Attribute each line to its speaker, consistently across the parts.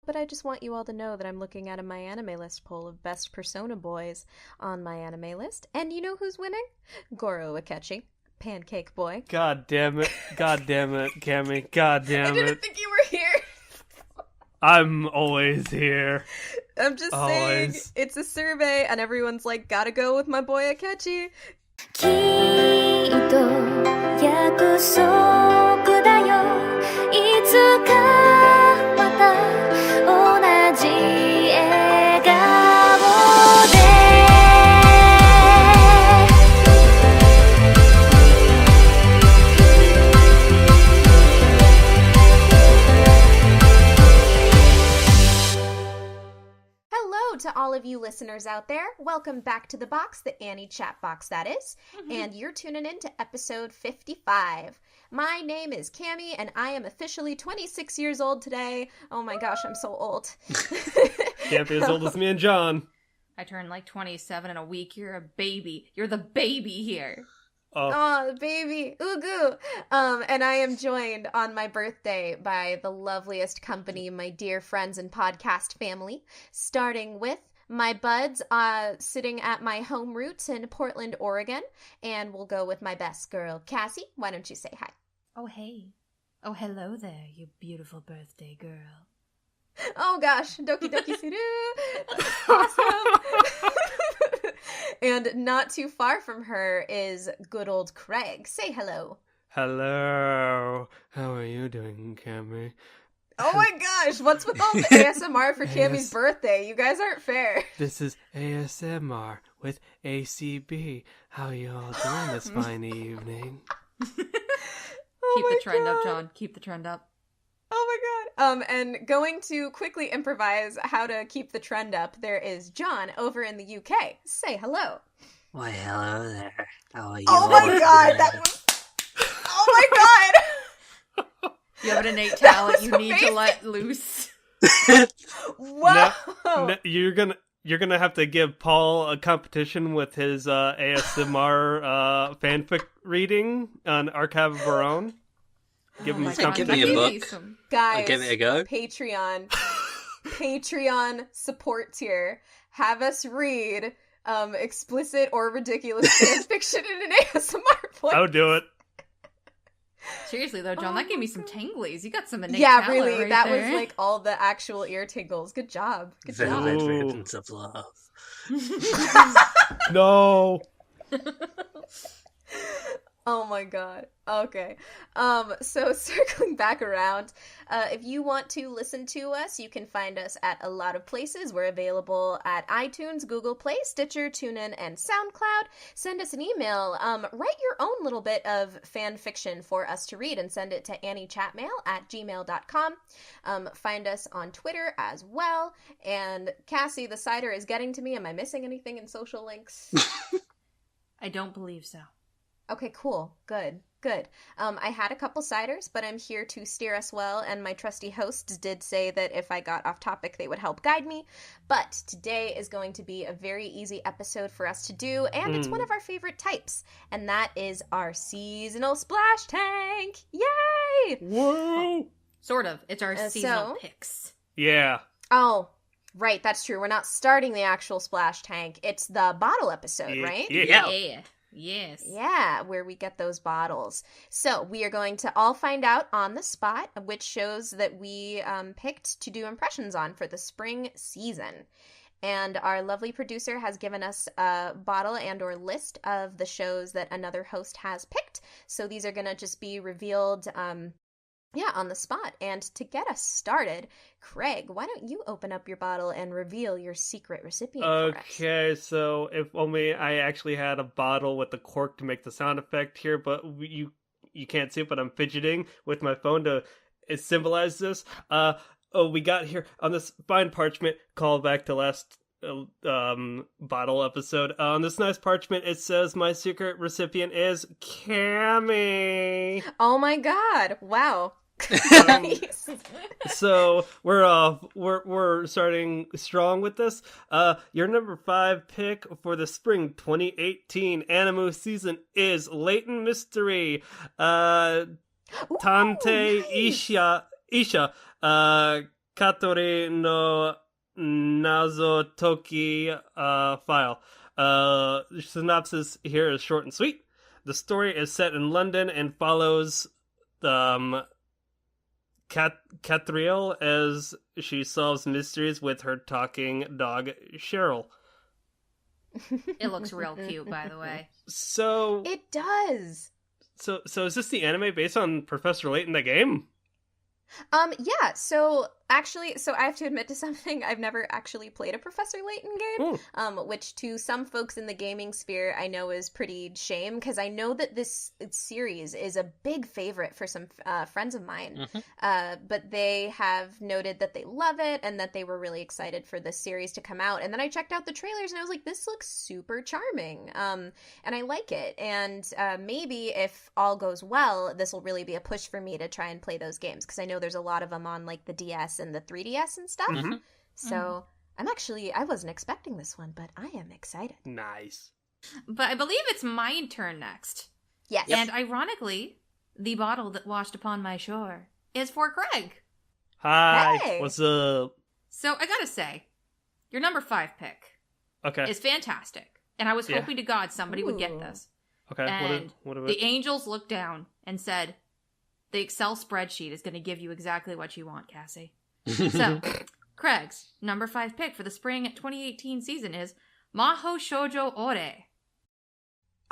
Speaker 1: But I just want you all to know that I'm looking at a My Anime List poll of best Persona boys on My Anime List. And you know who's winning? Goro Akechi, Pancake Boy.
Speaker 2: God damn it, Cammy, god damn
Speaker 1: I didn't
Speaker 2: it.
Speaker 1: think you were here.
Speaker 2: I'm always here.
Speaker 1: I'm just saying, it's a survey, and everyone's like, gotta go with my boy Akechi.
Speaker 3: きっと約束だよいつかまた同じ笑顔で
Speaker 1: Hello to all of you listeners out there. Welcome back to the box, the Annie chat box that is. And you're tuning in to episode 55. My name is Cammie, and I am officially 26 years old today. Oh my gosh, I'm so old.
Speaker 2: Can't be as old as me and John.
Speaker 4: I turned like 27 in a week. You're a baby. You're the baby here.
Speaker 1: Oh, the baby. Ugu. And I am joined on my birthday by the loveliest company, my dear friends and podcast family, starting with my buds sitting at my home roots in Portland, Oregon. And we'll go with my best girl, Cassie. Why don't you say hi?
Speaker 4: Oh, hey. Oh, hello there, you beautiful birthday girl.
Speaker 1: Oh gosh, Doki Doki Suru. Awesome. And not too far from her is good old Craig. Say hello.
Speaker 2: Hello. How are you doing, Cammy?
Speaker 1: Oh my gosh, what's with all the ASMR for Cammie's birthday? You guys aren't fair.
Speaker 2: This is ASMR with ACB. How are you all doing this fine evening?
Speaker 4: Keep the trend up, John. Keep the trend up.
Speaker 1: Oh my god. And going to quickly improvise how to keep the trend up, there is John over in the UK. Say hello.
Speaker 5: Why, hello there. How are you?
Speaker 1: Oh my god, that was... Oh my god!
Speaker 4: You have an innate talent you need
Speaker 1: amazing.
Speaker 4: to let loose.
Speaker 1: Whoa!
Speaker 2: No, you're gonna have to give Paul a competition with his ASMR fanfic reading on Archive of Our Own. Give him
Speaker 5: God. Give me a book.
Speaker 1: Guys,
Speaker 5: I'll give it a go.
Speaker 1: Patreon support tier. Have us read explicit or ridiculous fanfiction in an ASMR voice.
Speaker 2: I'll do it.
Speaker 4: Seriously though, John, that gave me some tinglies. You got some innate
Speaker 1: Yeah,
Speaker 4: talent
Speaker 1: really.
Speaker 4: right
Speaker 1: That
Speaker 4: there.
Speaker 1: was like all the actual ear tingles. Good job. Good job.
Speaker 5: Velvet
Speaker 2: Ooh.
Speaker 5: ribbons of love.
Speaker 2: No.
Speaker 1: Oh my god. Okay. So circling back around, if you want to listen to us, you can find us at a lot of places. We're available at iTunes, Google Play, Stitcher, TuneIn, and SoundCloud. Send us an email. Write your own little bit of fan fiction for us to read and send it to anniechatmail@gmail.com. Find us on Twitter as well. And Cassie, the cider is getting to me. Am I missing anything in social links?
Speaker 4: I don't believe so.
Speaker 1: Okay, cool. Good. I had a couple ciders, but I'm here to steer us well, and my trusty hosts did say that if I got off topic, they would help guide me. But today is going to be a very easy episode for us to do, and it's one of our favorite types, and that is our seasonal splash tank. Yay!
Speaker 2: Whoa.
Speaker 4: Sort of. It's our seasonal
Speaker 1: so-
Speaker 4: picks.
Speaker 2: Yeah.
Speaker 1: Oh, right, that's true. We're not starting the actual splash tank. It's the bottle episode, right?
Speaker 2: Yeah.
Speaker 4: Yes.
Speaker 1: Yeah, where we get those bottles. So we are going to all find out on the spot which shows that we picked to do impressions on for the spring season. And our lovely producer has given us a bottle and or list of the shows that another host has picked. So these are going to just be revealed on the spot. And to get us started, Craig, why don't you open up your bottle and reveal your secret recipient for us?
Speaker 2: Okay, so if only I actually had a bottle with the cork to make the sound effect here, but you can't see it, but I'm fidgeting with my phone to symbolize this. We got here on this fine parchment, call back to last bottle episode. On this nice parchment, it says my secret recipient is Cammie.
Speaker 1: Oh my god, wow.
Speaker 2: Nice. So we're starting strong with this. Your number 5 pick for the spring 2018 anime season is Latent Mystery. Tante
Speaker 1: nice.
Speaker 2: Isha Katori no Nazo Toki file. Synopsis here is short and sweet. The story is set in London and follows Catriel as she solves mysteries with her talking dog Cheryl.
Speaker 4: It looks real cute, by the way.
Speaker 2: So
Speaker 1: It does.
Speaker 2: So is this the anime based on Professor Layton the game?
Speaker 1: Yeah, so actually, I have to admit to something. I've never actually played a Professor Layton game, which to some folks in the gaming sphere I know is pretty shame, because I know that this series is a big favorite for some friends of mine. But they have noted that they love it and that they were really excited for this series to come out. And then I checked out the trailers and I was like, this looks super charming. And I like it. And maybe if all goes well, this will really be a push for me to try and play those games, because I know there's a lot of them on like the DS and the 3DS and stuff. So I wasn't expecting this one, but I am excited.
Speaker 2: Nice.
Speaker 4: But I believe it's my turn next.
Speaker 1: Yes.
Speaker 4: And ironically, the bottle that washed upon my shore is for Craig.
Speaker 2: Hi.
Speaker 1: Hey.
Speaker 2: What's up?
Speaker 4: So I gotta say, your number 5 pick
Speaker 2: Okay.
Speaker 4: is fantastic. And I was
Speaker 2: Yeah.
Speaker 4: hoping to God somebody would get
Speaker 1: Ooh.
Speaker 4: this.
Speaker 2: Okay.
Speaker 4: And
Speaker 2: What about
Speaker 4: the angels looked down and said, the Excel spreadsheet is going to give you exactly what you want, Cassie. So, Craig's number 5 pick for the spring 2018 season is Maho Shoujo Ore.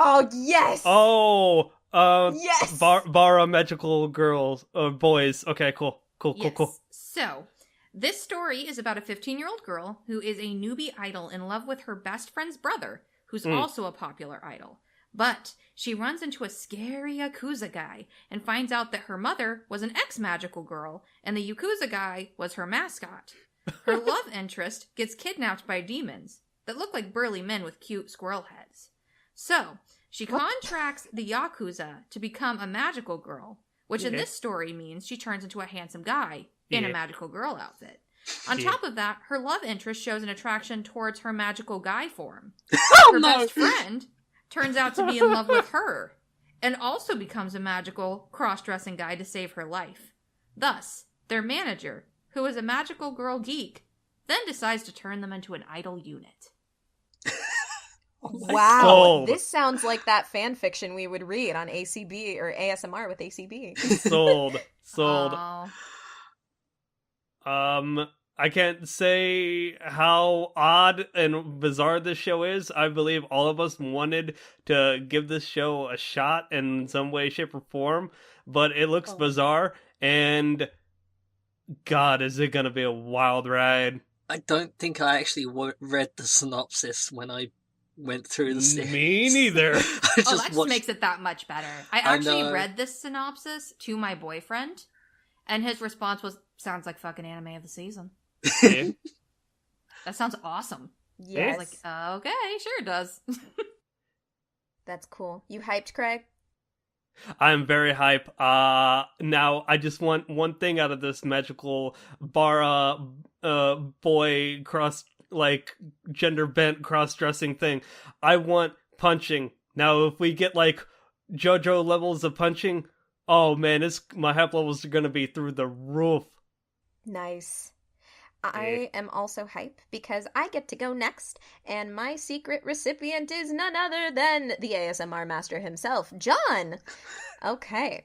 Speaker 1: Oh, yes!
Speaker 2: Oh,
Speaker 1: Yes!
Speaker 2: Bara magical girls, boys. Okay, cool. Cool.
Speaker 4: So, this story is about a 15-year-old girl who is a newbie idol in love with her best friend's brother, who's also a popular idol. But she runs into a scary Yakuza guy and finds out that her mother was an ex-magical girl and the Yakuza guy was her mascot. Her love interest gets kidnapped by demons that look like burly men with cute squirrel heads. So, she contracts the Yakuza to become a magical girl, which in this story means she turns into a handsome guy in a magical girl outfit. On top of that, her love interest shows an attraction towards her magical guy form. Her best friend turns out to be in love with her, and also becomes a magical, cross-dressing guy to save her life. Thus, their manager, who is a magical girl geek, then decides to turn them into an idol unit.
Speaker 1: Wow,
Speaker 2: Sold.
Speaker 1: this sounds like that fan fiction we would read on ACB or ASMR with ACB.
Speaker 2: Sold.
Speaker 4: Aw.
Speaker 2: I can't say how odd and bizarre this show is. I believe all of us wanted to give this show a shot in some way, shape, or form, but it looks bizarre, and God, is it gonna be a wild ride.
Speaker 5: I don't think I actually read the synopsis when I went through the series.
Speaker 2: Me neither.
Speaker 5: I
Speaker 4: Oh, that just
Speaker 5: watched...
Speaker 4: makes it that much better. I
Speaker 5: I
Speaker 4: actually
Speaker 5: know.
Speaker 4: read this synopsis to my boyfriend, and his response was, sounds like fucking anime of the season.
Speaker 2: Yeah.
Speaker 4: That sounds awesome.
Speaker 1: Yes.
Speaker 4: I was like, okay, sure it does.
Speaker 1: That's cool. You hyped, Craig?
Speaker 2: I'm very hype. Now I just want one thing out of this magical Bara boy cross, like, gender bent cross dressing thing. I want punching. Now if we get like JoJo levels of punching, oh man, my hype levels are gonna be through the roof.
Speaker 1: Nice. I am also hype because I get to go next, and my secret recipient is none other than the ASMR master himself, John. Okay.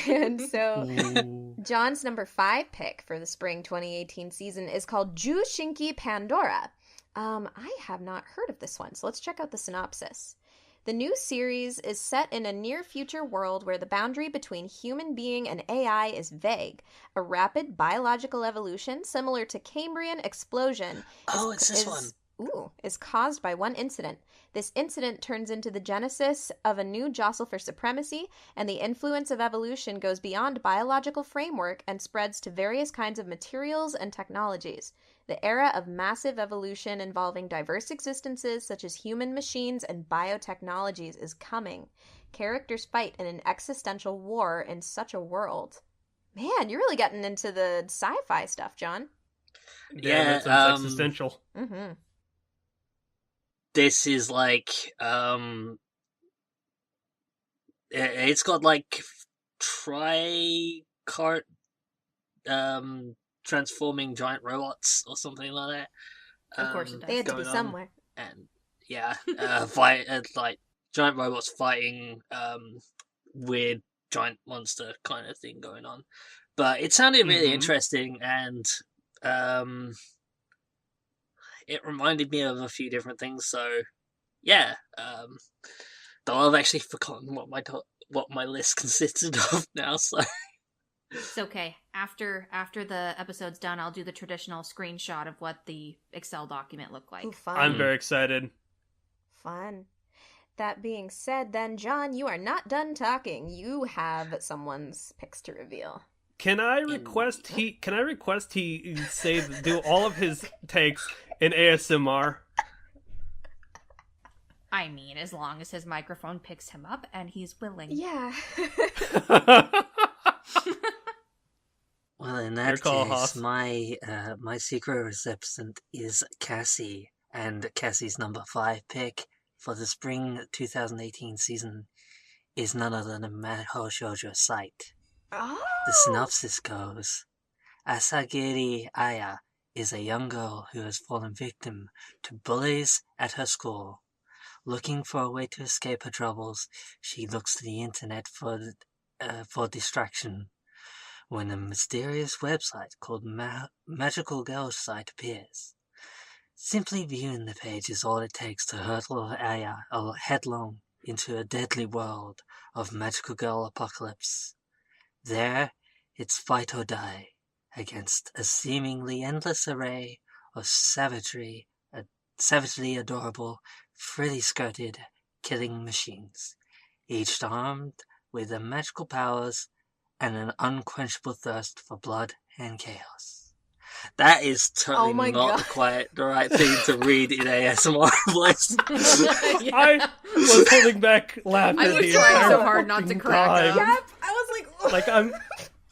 Speaker 1: And so John's number 5 pick for the spring 2018 season is called Jushinki Pandora. I have not heard of this one, so let's check out the synopsis. The new series is set in a near-future world where the boundary between human being and AI is vague. A rapid biological evolution, similar to Cambrian explosion,
Speaker 5: it's this one.
Speaker 1: Is caused by one incident. This incident turns into the genesis of a new jostle for supremacy, and the influence of evolution goes beyond biological framework and spreads to various kinds of materials and technologies. The era of massive evolution involving diverse existences such as human machines and biotechnologies is coming. Characters fight in an existential war in such a world. Man, you're really getting into the sci-fi stuff, John.
Speaker 2: Yeah, that sounds existential.
Speaker 1: Mm-hmm.
Speaker 5: This is like, it's got like tricart, transforming giant robots or something like that.
Speaker 4: Of course it does.
Speaker 1: They had to be
Speaker 5: going on.
Speaker 1: somewhere.
Speaker 5: And yeah, fight like giant robots fighting weird giant monster kind of thing going on. But it sounded really interesting, and it reminded me of a few different things. So yeah, though I've actually forgotten what my list consisted of now. So
Speaker 4: It's okay. After the episode's done, I'll do the traditional screenshot of what the Excel document looked like.
Speaker 1: Ooh, fun.
Speaker 2: I'm very excited.
Speaker 1: Fun. That being said, then, John, you are not done talking. You have someone's picks to reveal.
Speaker 2: Can I request he say do all of his takes in ASMR?
Speaker 4: I mean, as long as his microphone picks him up and he's willing.
Speaker 1: Yeah.
Speaker 5: well, in
Speaker 2: Your
Speaker 5: that
Speaker 2: call,
Speaker 5: case,
Speaker 2: Hoss.
Speaker 5: my secret recipient is Cassie, and Cassie's number 5 pick for the spring 2018 season is none other than Mahou Shoujo Site.
Speaker 1: Oh.
Speaker 5: The synopsis goes, Asagiri Aya is a young girl who has fallen victim to bullies at her school. Looking for a way to escape her troubles, she looks to the internet for distraction. When a mysterious website called Magical Girl Site appears. Simply viewing the page is all it takes to hurtle Aya headlong into a deadly world of magical girl apocalypse. There, it's fight or die against a seemingly endless array of savagely adorable, frilly-skirted killing machines, each armed with their magical powers and an unquenchable thirst for blood and chaos. That is totally not quite the right thing to read in ASMR voice.
Speaker 2: I was holding back laughing.
Speaker 4: I was trying so hard not to crack up.
Speaker 1: Yep. I was like,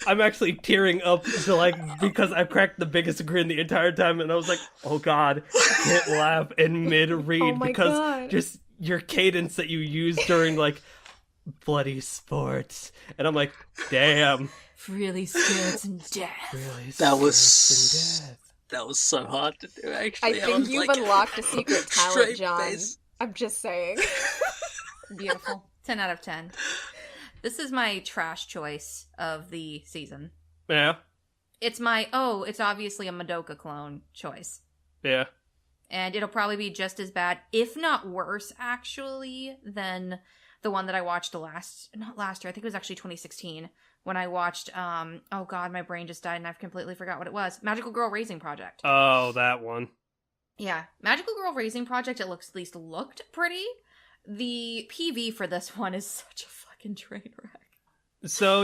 Speaker 2: I'm actually tearing up because I cracked the biggest grin the entire time, and I was like, oh god, I can't laugh in mid-read because just your cadence that you use during like bloody sports, and I'm like, damn.
Speaker 4: Really skirts and death.
Speaker 2: Really
Speaker 5: That was so hard to do, actually.
Speaker 1: I think you've unlocked a secret talent,
Speaker 5: straight
Speaker 1: John.
Speaker 5: face.
Speaker 1: I'm just saying.
Speaker 4: Beautiful. 10 out of 10. This is my trash choice of the season.
Speaker 2: Yeah.
Speaker 4: It's obviously a Madoka clone choice.
Speaker 2: Yeah.
Speaker 4: And it'll probably be just as bad, if not worse, actually, than the one that I watched not last year, I think it was actually 2016, when I watched, oh god, my brain just died and I've completely forgot what it was. Magical Girl Raising Project.
Speaker 2: Oh, that one.
Speaker 4: Yeah. Magical Girl Raising Project, at least looked pretty. The PV for this one is such a fucking train wreck.
Speaker 2: So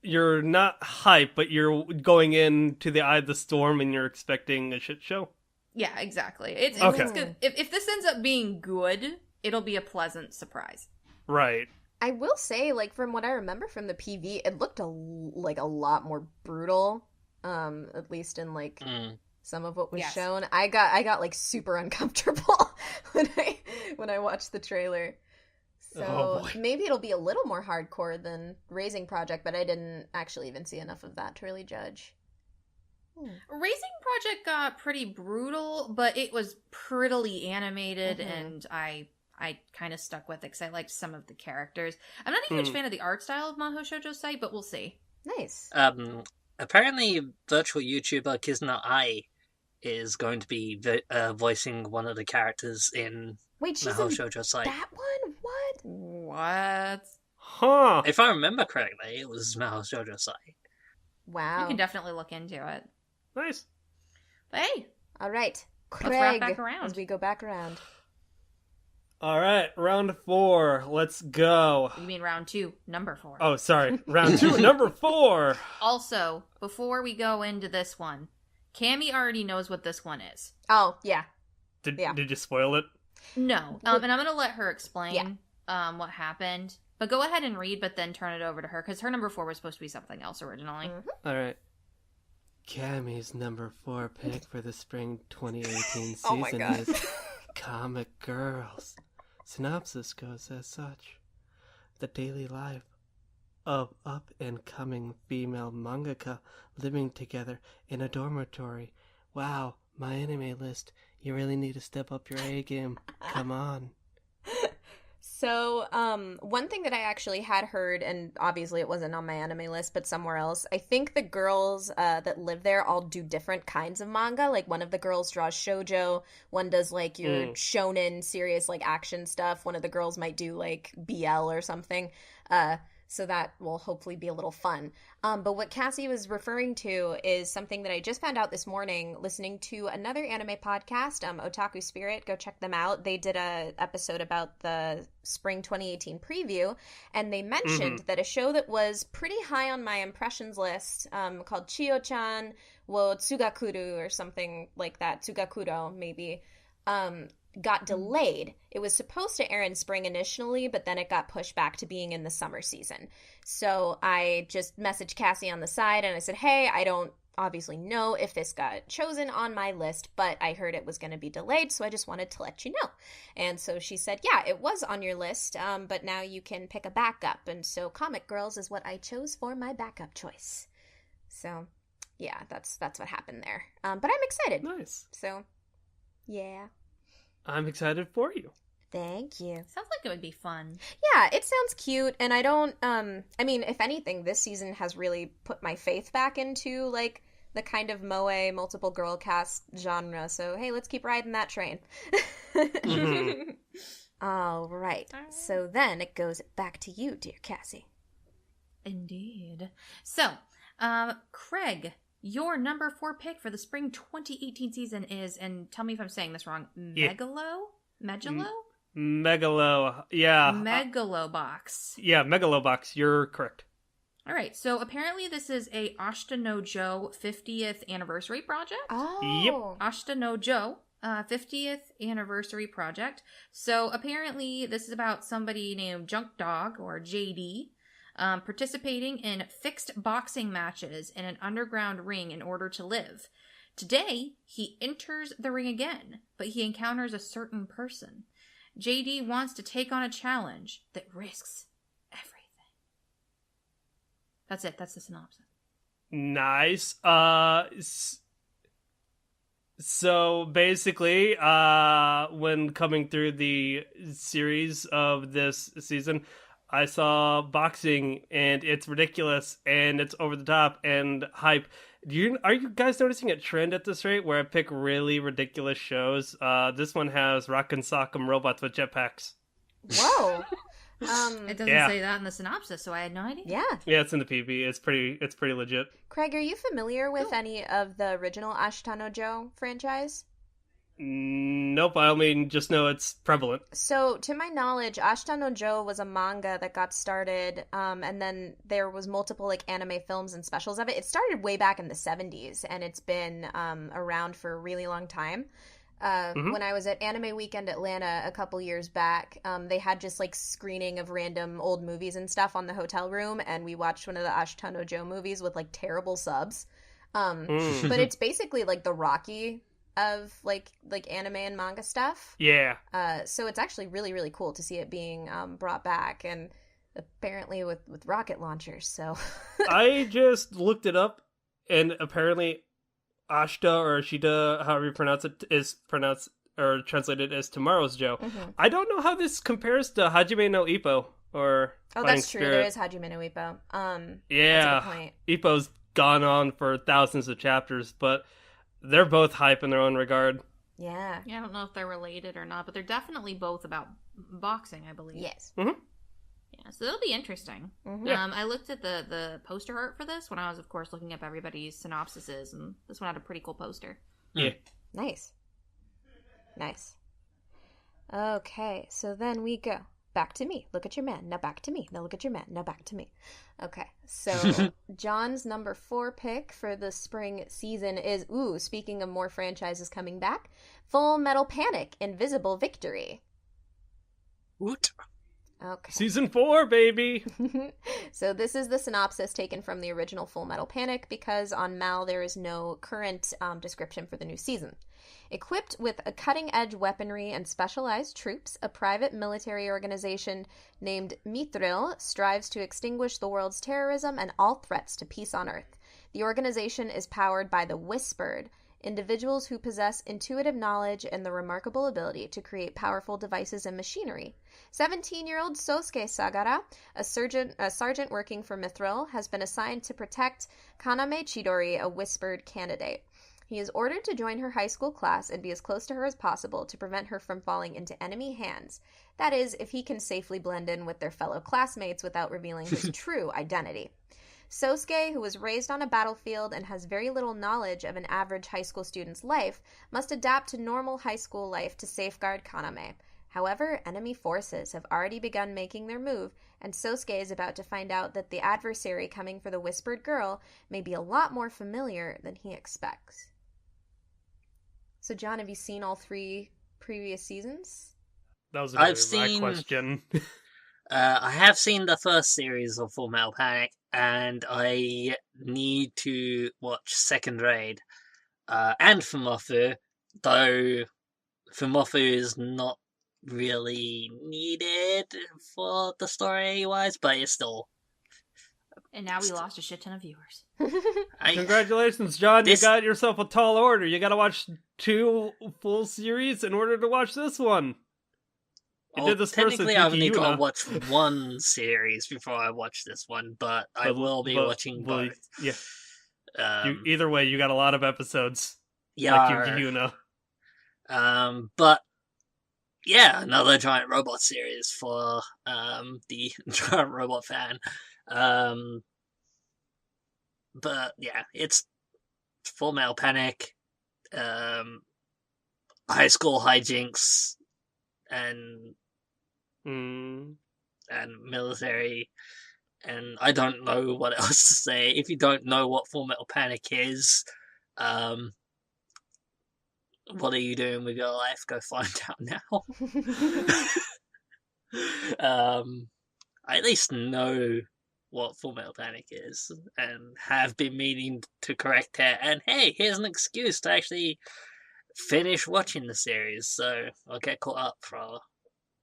Speaker 2: you're not hype, but you're going into the eye of the storm and you're expecting a shit show?
Speaker 4: Yeah, exactly. It's
Speaker 2: Okay.
Speaker 4: good. If this ends up being good, it'll be a pleasant surprise.
Speaker 2: Right.
Speaker 1: I will say, like, from what I remember from the PV, it looked a lot more brutal. At least in like some of what was shown. I got like super uncomfortable when I watched the trailer. So maybe it'll be a little more hardcore than Raising Project, but I didn't actually even see enough of that to really judge.
Speaker 4: Raising Project got pretty brutal, but it was prettily animated, and I kind of stuck with it because I liked some of the characters. I'm not a huge fan of the art style of Mahou Shoujo Site, but we'll see.
Speaker 1: Nice.
Speaker 5: Apparently, virtual YouTuber Kizuna Ai is going to be voicing one of the characters in Mahou Shoujo Site.
Speaker 1: That one?
Speaker 4: What?
Speaker 2: Huh.
Speaker 5: If I remember correctly, it was Mahou Shoujo Site.
Speaker 1: Wow.
Speaker 4: You can definitely look into it.
Speaker 2: Nice.
Speaker 4: But hey.
Speaker 1: All right. Craig,
Speaker 4: let's wrap back around.
Speaker 1: as we go back around.
Speaker 2: All right, round 4. Let's go.
Speaker 4: You mean round 2, number 4.
Speaker 2: Oh, sorry. Round 2, number 4.
Speaker 4: Also, before we go into this one, Cammy already knows what this one is.
Speaker 1: Oh, yeah.
Speaker 2: Did you spoil it?
Speaker 4: No. And I'm going to let her explain what happened. But go ahead and read, but then turn it over to her, because her number 4 was supposed to be something else originally.
Speaker 1: Mm-hmm.
Speaker 2: All right. Cammy's number 4 pick for the spring 2018
Speaker 1: Oh my
Speaker 2: season
Speaker 1: God.
Speaker 2: is Comic Girls. Synopsis goes as such. The daily life of up-and-coming female mangaka living together in a dormitory. Wow, my anime list. You really need to step up your A game. Come on.
Speaker 1: So, one thing that I actually had heard, and obviously it wasn't on my anime list, but somewhere else, I think the girls that live there all do different kinds of manga. Like, one of the girls draws shoujo, one does, like, your shonen, serious, like, action stuff. One of the girls might do, like, BL or something. So that will hopefully be a little fun. But what Cassie was referring to is something that I just found out this morning listening to another anime podcast, Otaku Spirit. Go check them out. They did a episode about the spring 2018 preview, and they mentioned that a show that was pretty high on my impressions list called Chiyo-chan wo Tsugakuru or something like that, Tsugakuro maybe, got delayed. It was supposed to air in spring initially, but then it got pushed back to being in the summer season. So I just messaged Cassie on the side and I said, hey, I don't obviously know if this got chosen on my list, but I heard it was going to be delayed, so I just wanted to let you know. And so she said, yeah, it was on your list, but now you can pick a backup. And so Comic Girls is what I chose for my backup choice. So yeah, that's what happened there. But I'm excited.
Speaker 2: Nice.
Speaker 1: So yeah.
Speaker 2: I'm excited for you.
Speaker 1: Thank you.
Speaker 4: Sounds like it would be fun.
Speaker 1: Yeah, it sounds cute, and I don't, I mean, if anything, this season has really put my faith back into, like, the kind of moe, multiple girl cast genre, so hey, let's keep riding that train. All right, so then it goes back to you, dear Cassie.
Speaker 4: Indeed. So, Craig, your number 4 pick for the spring 2018 season is, and tell me if I'm saying this wrong, Megalo?
Speaker 2: Megalo, yeah.
Speaker 4: Megalobox.
Speaker 2: Yeah, Megalobox, you're correct.
Speaker 4: All right, so apparently this is a Ashita no Joe 50th anniversary project.
Speaker 1: Oh.
Speaker 2: Yep.
Speaker 4: Ashita no Joe 50th anniversary project. So apparently this is about somebody named Junk Dog, or JD, participating in fixed boxing matches in an underground ring in order to live. Today, he enters the ring again, but he encounters a certain person. JD wants to take on a challenge that risks everything. That's it. That's the synopsis.
Speaker 2: Nice. So basically, when coming through the series of this season, I saw boxing, and it's ridiculous, and it's over the top, and hype. Are you guys noticing a trend at this rate where I pick really ridiculous shows? This one has Rockin' Sock'em robots with jetpacks.
Speaker 1: Whoa.
Speaker 4: It doesn't say that in the synopsis, so I had no idea.
Speaker 2: Yeah, it's in the PV. It's pretty legit.
Speaker 1: Craig, are you familiar with any of the original Ashita no Joe franchise?
Speaker 2: Nope, I only just know it's prevalent.
Speaker 1: So, to my knowledge, Ashita no Joe was a manga that got started, and then there was multiple, like, anime films and specials of it. It started way back in the 70s, and it's been around for a really long time. When I was at Anime Weekend Atlanta a couple years back, they had just, like, screening of random old movies and stuff on the hotel room, and we watched one of the Ashita no Joe movies with, like, terrible subs. But it's basically, like, the Rocky of like anime and manga stuff.
Speaker 2: Yeah.
Speaker 1: So it's actually really, really cool to see it being brought back, and apparently with rocket launchers. So
Speaker 2: I just looked it up, and apparently Ashita or Ashita, however you pronounce it, is pronounced or translated as Tomorrow's Joe. I don't know how this compares to Hajime no Ippo or
Speaker 1: that's true.
Speaker 2: Spirit.
Speaker 1: There is Hajime no Ippo.
Speaker 2: Yeah,
Speaker 1: that's a good point.
Speaker 2: Ippo's gone on for thousands of chapters, but they're both hype in their own regard.
Speaker 1: Yeah.
Speaker 4: I don't know if they're related or not, but they're definitely both about boxing, I believe.
Speaker 1: Yes.
Speaker 4: Yeah, so it'll be interesting.
Speaker 2: Yeah.
Speaker 4: I looked at the poster art for this when I was, of course, looking up everybody's synopsises, and this one had a pretty cool poster.
Speaker 2: Yeah.
Speaker 1: Nice. Okay, so then we go. Back to me. Look at your man. Now back to me. Now look at your man. Now back to me. Okay, so John's number 4 pick for the spring season is, speaking of more franchises coming back, Full Metal Panic: Invisible Victory.
Speaker 5: Woot.
Speaker 1: Okay.
Speaker 2: Season 4, baby!
Speaker 1: So this is the synopsis taken from the original Full Metal Panic because on Mal there is no current description for the new season. Equipped with a cutting-edge weaponry and specialized troops, a private military organization named Mithril strives to extinguish the world's terrorism and all threats to peace on Earth. The organization is powered by the Whispered, individuals who possess intuitive knowledge and the remarkable ability to create powerful devices and machinery. 17-year-old Sosuke Sagara, a sergeant working for Mithril, has been assigned to protect Kaname Chidori, a Whispered candidate. He is ordered to join her high school class and be as close to her as possible to prevent her from falling into enemy hands. That is, if he can safely blend in with their fellow classmates without revealing his true identity. Sosuke, who was raised on a battlefield and has very little knowledge of an average high school student's life, must adapt to normal high school life to safeguard Kaname. However, enemy forces have already begun making their move, and Sosuke is about to find out that the adversary coming for the Whispered Girl may be a lot more familiar than he expects. So, John, have you seen all 3 previous seasons?
Speaker 2: That was
Speaker 5: I've
Speaker 2: my question.
Speaker 5: I have seen the first series of Full Metal Panic, and I need to watch Second Raid and Fumofu, though Fumofu is not really needed for the story-wise, but it's still...
Speaker 4: And now we lost a shit ton of viewers.
Speaker 2: Congratulations, John. You got yourself a tall order. You gotta watch 2 full series in order to watch this one.
Speaker 5: Technically, I only got to watch 1 series before I watch this one, but I will be watching both.
Speaker 2: Yeah. Either way, you got a lot of episodes.
Speaker 5: Yeah.
Speaker 2: Like Yuna.
Speaker 5: But yeah, another giant robot series for the giant robot fan. But yeah, it's Full Metal Panic, high school hijinks, and military, and I don't know what else to say. If you don't know what Full Metal Panic is, what are you doing with your life? Go find out now. I at least know what Full Metal Panic is, and have been meaning to correct it, and hey, here's an excuse to actually finish watching the series, so I'll get caught up for...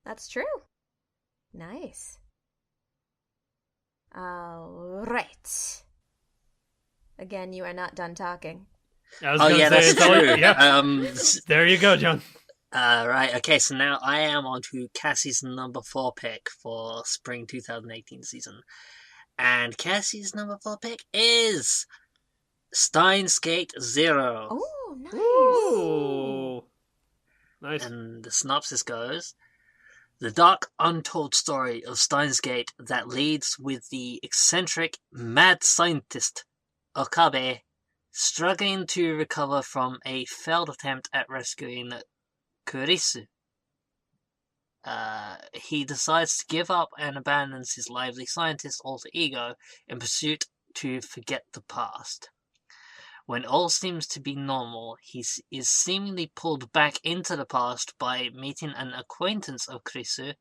Speaker 1: That's true. Nice. Alright. Again, you are not done talking.
Speaker 5: That's true.
Speaker 2: There you go, John.
Speaker 5: Right, okay, so now I am on to Cassie's number 4 pick for spring 2018 season. And Cassie's number 4 pick is Steins Gate Zero.
Speaker 1: Oh, nice.
Speaker 2: Ooh. Nice.
Speaker 5: And the synopsis goes, the dark, untold story of Steins Gate that leads with the eccentric, mad scientist Okabe struggling to recover from a failed attempt at rescuing Kurisu. He decides to give up and abandons his lively scientist alter ego in pursuit to forget the past. When all seems to be normal, he is seemingly pulled back into the past by meeting an acquaintance of Kurisu,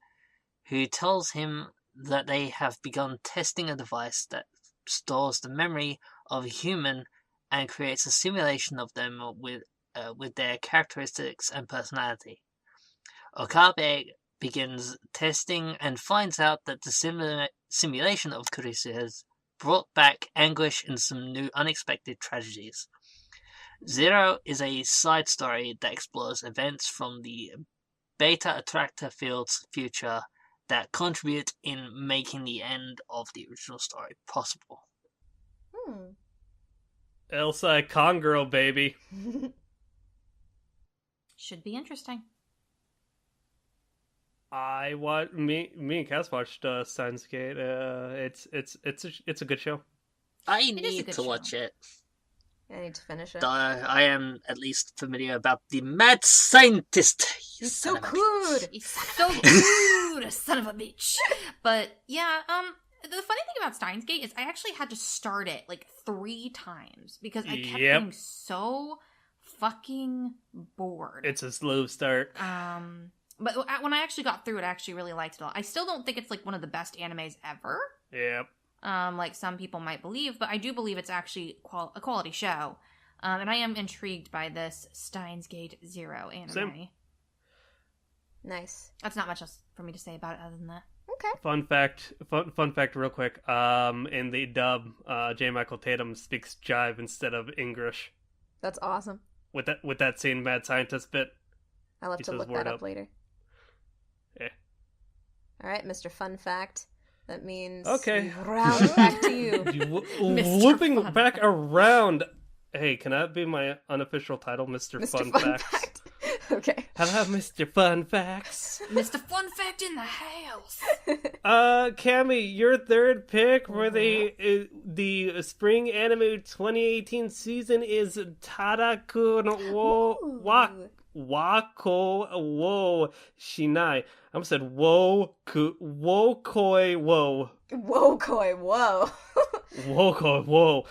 Speaker 5: who tells him that they have begun testing a device that stores the memory of a human and creates a simulation of them with their characteristics and personality. Okabe begins testing and finds out that the simulation of Kurisu has brought back anguish and some new unexpected tragedies. Zero is a side story that explores events from the beta attractor field's future that contribute in making the end of the original story possible.
Speaker 2: Elsa Con Girl, baby.
Speaker 4: Should be interesting.
Speaker 2: Me and Cass watched Steins Gate. It's a good show.
Speaker 5: I need to watch it.
Speaker 1: I need to finish it.
Speaker 5: I am at least familiar about the mad scientist.
Speaker 1: He's so good.
Speaker 4: He's so good, son of a bitch. But yeah, the funny thing about Steins Gate is I actually had to start it like 3 times because I kept getting so fucking bored.
Speaker 2: It's a slow start.
Speaker 4: But when I actually got through it, I actually really liked it all. I still don't think it's like one of the best animes ever.
Speaker 2: Yep.
Speaker 4: Like some people might believe, but I do believe it's actually a quality show. And I am intrigued by this Steins Gate Zero anime.
Speaker 2: Same.
Speaker 1: Nice.
Speaker 4: That's not much else for me to say about it other than that.
Speaker 1: Okay.
Speaker 2: Fun fact, real quick. In the dub, J. Michael Tatum speaks jive instead of English.
Speaker 1: That's awesome.
Speaker 2: With that scene, Mad Scientist bit.
Speaker 1: I'll have
Speaker 2: He
Speaker 1: to
Speaker 2: says
Speaker 1: look
Speaker 2: word
Speaker 1: that up
Speaker 2: up.
Speaker 1: later.
Speaker 2: Yeah.
Speaker 1: All right, Mr. Fun Fact. That means
Speaker 2: Okay.
Speaker 1: we round back to you.
Speaker 4: Mr.
Speaker 2: Looping
Speaker 4: Fun
Speaker 2: back
Speaker 4: Fact.
Speaker 2: around. Hey, can that be my unofficial title, Mr.
Speaker 1: Mr.
Speaker 2: Fun
Speaker 1: Fun
Speaker 2: Facts?
Speaker 1: Fact. Okay.
Speaker 2: Hello, Mr. Fun Facts.
Speaker 4: Mr. Fun Fact in the house.
Speaker 2: Cammy, your third pick for the spring anime 2018 season is Tadakun wo Wako wo Shinai. I almost said wo koi wo.
Speaker 1: Whoa, Koi, whoa.
Speaker 2: Woko, whoa.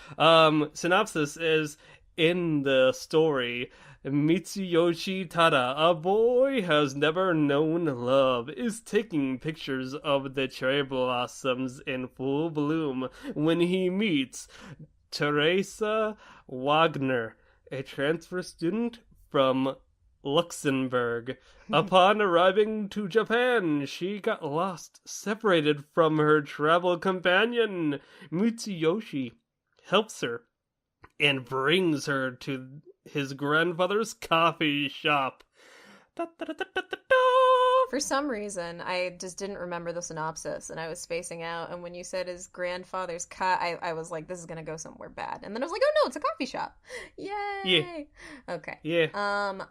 Speaker 2: Synopsis is, in the story, Mitsuyoshi Tada, a boy has never known love, is taking pictures of the cherry blossoms in full bloom when he meets Teresa Wagner, a transfer student from Luxembourg. Upon arriving to Japan, she got lost, separated from her travel companion. Mitsuyoshi helps her and brings her to his grandfather's coffee shop.
Speaker 1: For some reason, I just didn't remember the synopsis, and I was spacing out. And when you said his grandfather's I was like, "This is gonna go somewhere bad." And then I was like, "Oh no, it's a coffee shop!" Yay!
Speaker 2: Yeah.
Speaker 1: Okay.
Speaker 2: Yeah.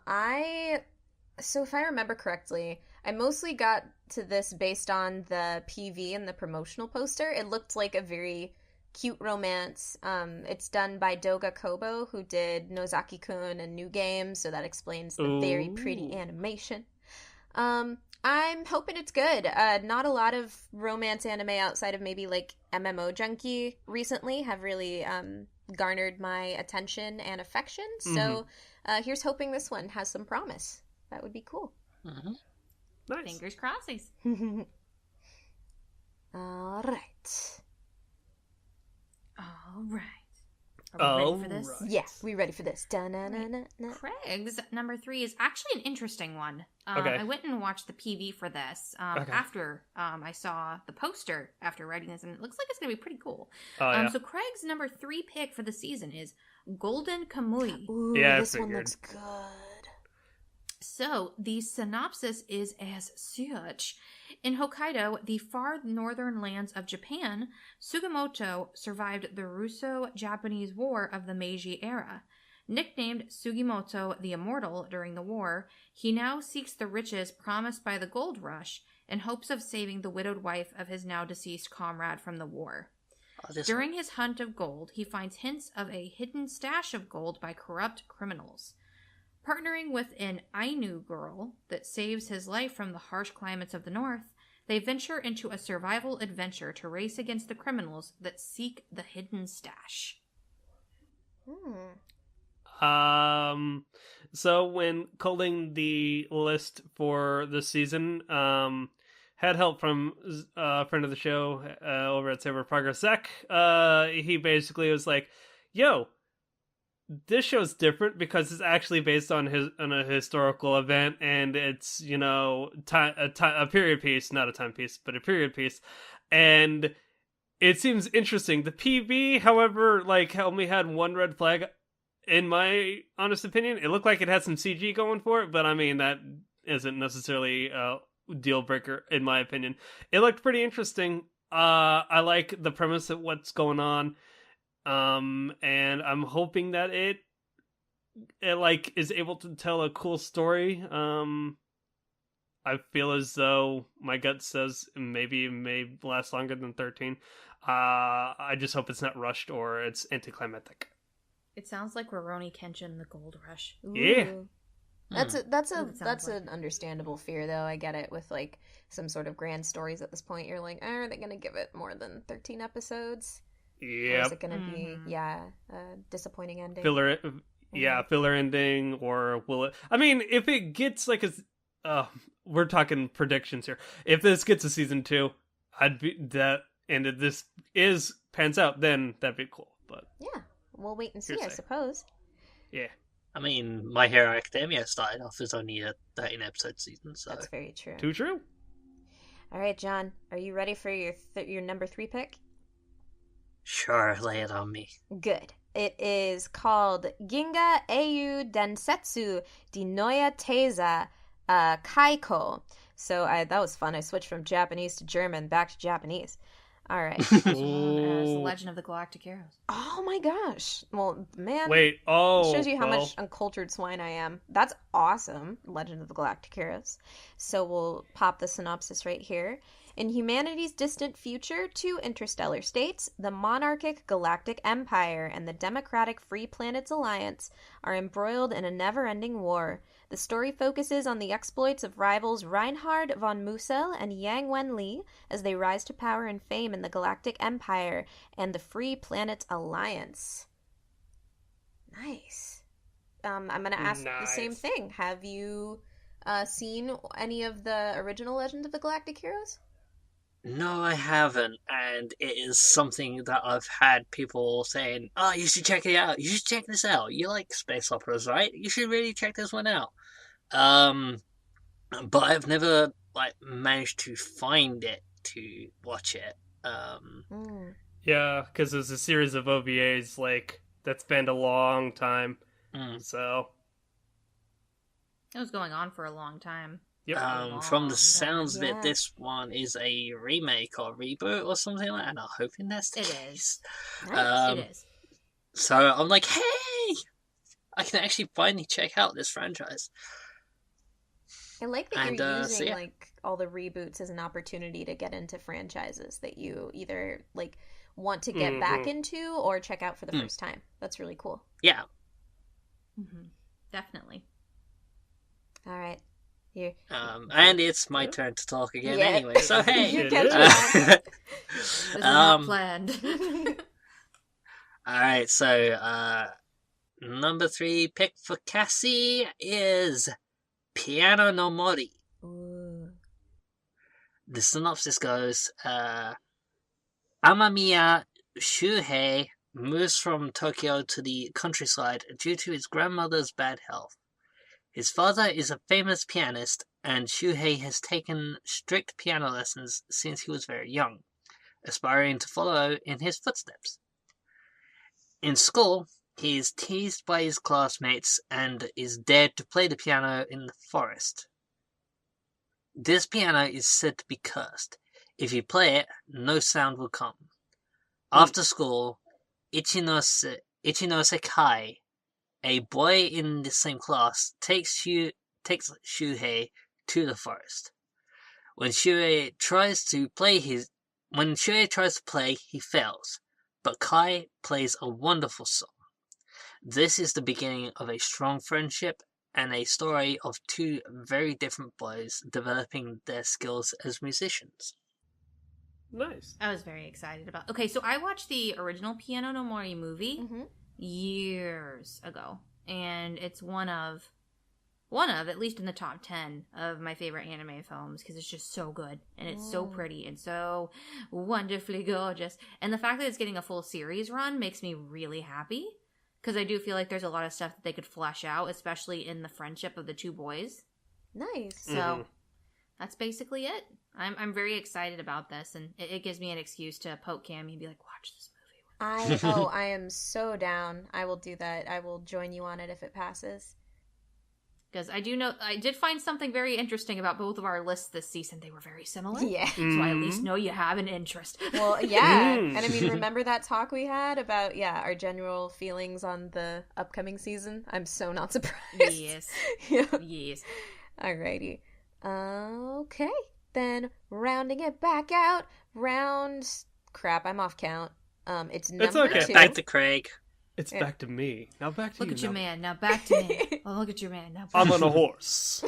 Speaker 1: So if I remember correctly, I mostly got to this based on the PV and the promotional poster. It looked like a very cute romance. It's done by Doga Kobo, who did Nozaki-kun and New Game, so that explains the very pretty
Speaker 2: Ooh.
Speaker 1: animation. I'm hoping it's good. Not a lot of romance anime outside of maybe like MMO Junkie recently have really garnered my attention and affection. So here's hoping this one has some promise. That would be cool.
Speaker 2: Nice.
Speaker 4: Fingers crossies.
Speaker 1: All right.
Speaker 4: All right. Are we ready for this?
Speaker 2: Right.
Speaker 1: Yeah, we ready for this. Da-na-na-na-na.
Speaker 4: Craig's number 3 is actually an interesting one.
Speaker 2: Okay.
Speaker 4: I went and watched the PV for this after I saw the poster after writing this, and it looks like it's going to be pretty cool.
Speaker 2: Oh, yeah.
Speaker 4: So Craig's number 3 pick for the season is Golden Kamui.
Speaker 1: Ooh,
Speaker 2: Yeah, I
Speaker 1: this one
Speaker 2: figured.
Speaker 1: looks good.
Speaker 4: So the synopsis is as such. In Hokkaido, the far northern lands of Japan, Sugimoto survived the Russo-Japanese War of the Meiji era. Nicknamed Sugimoto the Immortal during the war, he now seeks the riches promised by the gold rush in hopes of saving the widowed wife of his now deceased comrade from the war. During his hunt of gold, he finds hints of a hidden stash of gold by corrupt criminals. Partnering with an Ainu girl that saves his life from the harsh climates of the north, they venture into a survival adventure to race against the criminals that seek the hidden stash.
Speaker 2: So when culling the list for this season, had help from a friend of the show over at Saber Progress, Zach. He basically was like, yo, this show's different because it's actually based on a historical event, and it's, you know, a period piece, not a timepiece, but a period piece, and it seems interesting. The PV, however, like, only had one red flag. In my honest opinion, it looked like it had some CG going for it, but I mean, that isn't necessarily a deal breaker in my opinion. It looked pretty interesting. I like the premise of what's going on. And I'm hoping that it like is able to tell a cool story. I feel as though my gut says maybe it may last longer than 13. I just hope it's not rushed or it's anticlimactic.
Speaker 4: It sounds like Rurouni Kenshin, the Gold Rush.
Speaker 2: Yeah.
Speaker 1: Ooh. That's an understandable fear, though. I get it with like some sort of grand stories at this point. You're like, are they gonna give it more than 13 episodes? Or is
Speaker 2: Yep.
Speaker 1: it gonna be a disappointing ending?
Speaker 2: Filler ending, or will it? I mean, if it gets like we're talking predictions here. If this gets a season 2, I'd be that, and if this pans out, then that'd be cool. But
Speaker 1: Yeah, we'll wait and see, I
Speaker 2: Hearsay.
Speaker 1: suppose.
Speaker 2: yeah,
Speaker 5: I mean, My Hero Academia started off as only a 13-episode season, so...
Speaker 1: That's very true.
Speaker 2: too true.
Speaker 1: All right, John, are you ready for your number 3 pick?
Speaker 5: Sure, lay it on me.
Speaker 1: Good. It is called Ginga Eiyu Densetsu di Noya Teiza Kaiko. So that was fun. I switched from Japanese to German, back to Japanese. All right.
Speaker 4: Known as The Legend of the Galactic Heroes.
Speaker 1: Oh my gosh. Well, man.
Speaker 2: Wait,
Speaker 1: Shows you how much uncultured swine I am. That's awesome. Legend of the Galactic Heroes. So we'll pop the synopsis right here. In humanity's distant future, 2 interstellar states, the monarchic Galactic Empire and the democratic Free Planets Alliance, are embroiled in a never-ending war. The story focuses on the exploits of rivals Reinhard von Mussel and Yang Wen-li as they rise to power and fame in the Galactic Empire and the Free Planets Alliance. Nice. I'm going to ask the same thing. Have you seen any of the original Legend of the Galactic Heroes?
Speaker 5: No, I haven't, and it is something that I've had people saying, "Oh, you should check it out. You should check this out. You like space operas, right? You should really check this one out." But I've never managed to find it to watch it.
Speaker 2: Yeah, because there's a series of OVAs that spanned a long time. So
Speaker 4: It was going on for a long time.
Speaker 2: yep.
Speaker 5: From the sounds of
Speaker 1: Yeah.
Speaker 5: it, this one is a remake or reboot or something like that, and I'm hoping that's the
Speaker 4: It
Speaker 5: case.
Speaker 4: is.
Speaker 5: Um,
Speaker 4: It is.
Speaker 5: So I'm like, hey, I can actually finally check out this franchise.
Speaker 1: I like that
Speaker 5: And,
Speaker 1: you're
Speaker 5: so
Speaker 1: using
Speaker 5: yeah.
Speaker 1: all the reboots as an opportunity to get into franchises that you either want to get back into or check out for the first time. That's really cool.
Speaker 5: Yeah.
Speaker 4: Definitely.
Speaker 1: All right. Here.
Speaker 5: And it's my turn to talk again
Speaker 1: Yeah.
Speaker 5: anyway, so hey.
Speaker 1: You're
Speaker 2: It
Speaker 1: catching
Speaker 2: is.
Speaker 1: up.
Speaker 4: This is not planned.
Speaker 5: Alright, so number 3 pick for Cassie is Piano no Mori.
Speaker 1: Ooh.
Speaker 5: The synopsis goes, Amamiya Shuhei moves from Tokyo to the countryside due to his grandmother's bad health. His father is a famous pianist, and Shuhei has taken strict piano lessons since he was very young, aspiring to follow in his footsteps. In school, he is teased by his classmates and is dared to play the piano in the forest. This piano is said to be cursed. If you play it, no sound will come. After school, Ichinose Kai, a boy in the same class, takes Shuhei to the forest. When Shuhei tries to play, he fails, but Kai plays a wonderful song. This is the beginning of a strong friendship and a story of 2 very different boys developing their skills as musicians.
Speaker 2: Nice.
Speaker 4: I was very excited about. Okay, so I watched the original Piano no Mori movie years ago, and it's one of at least in the top 10 of my favorite anime films because it's just so good and it's so pretty and so wonderfully gorgeous. And the fact that it's getting a full series run makes me really happy because I do feel like there's a lot of stuff that they could flesh out, especially in the friendship of the 2 boys.
Speaker 1: Nice.
Speaker 4: So that's basically it. I'm very excited about this, and it gives me an excuse to poke Cammy and be like, watch this movie.
Speaker 1: I am so down. I will do that. I will join you on it if it passes.
Speaker 4: Because I did find something very interesting about both of our lists this season. They were very similar.
Speaker 1: Yeah.
Speaker 4: So I at least know you have an interest.
Speaker 1: Well, yeah. And I mean, remember that talk we had about, our general feelings on the upcoming season? I'm so not surprised.
Speaker 4: Yes.
Speaker 1: Yeah.
Speaker 4: Yes.
Speaker 1: Alrighty. Okay. Then rounding it back out, crap, I'm off count. It's number
Speaker 2: okay.
Speaker 1: 2.
Speaker 5: Back to Craig.
Speaker 2: It's back to me. Now back to
Speaker 4: Look
Speaker 2: you.
Speaker 4: at your
Speaker 2: now.
Speaker 4: man. Now back to me. Oh, look at your man. Now back
Speaker 2: I'm
Speaker 4: to
Speaker 2: on a
Speaker 4: me.
Speaker 2: horse.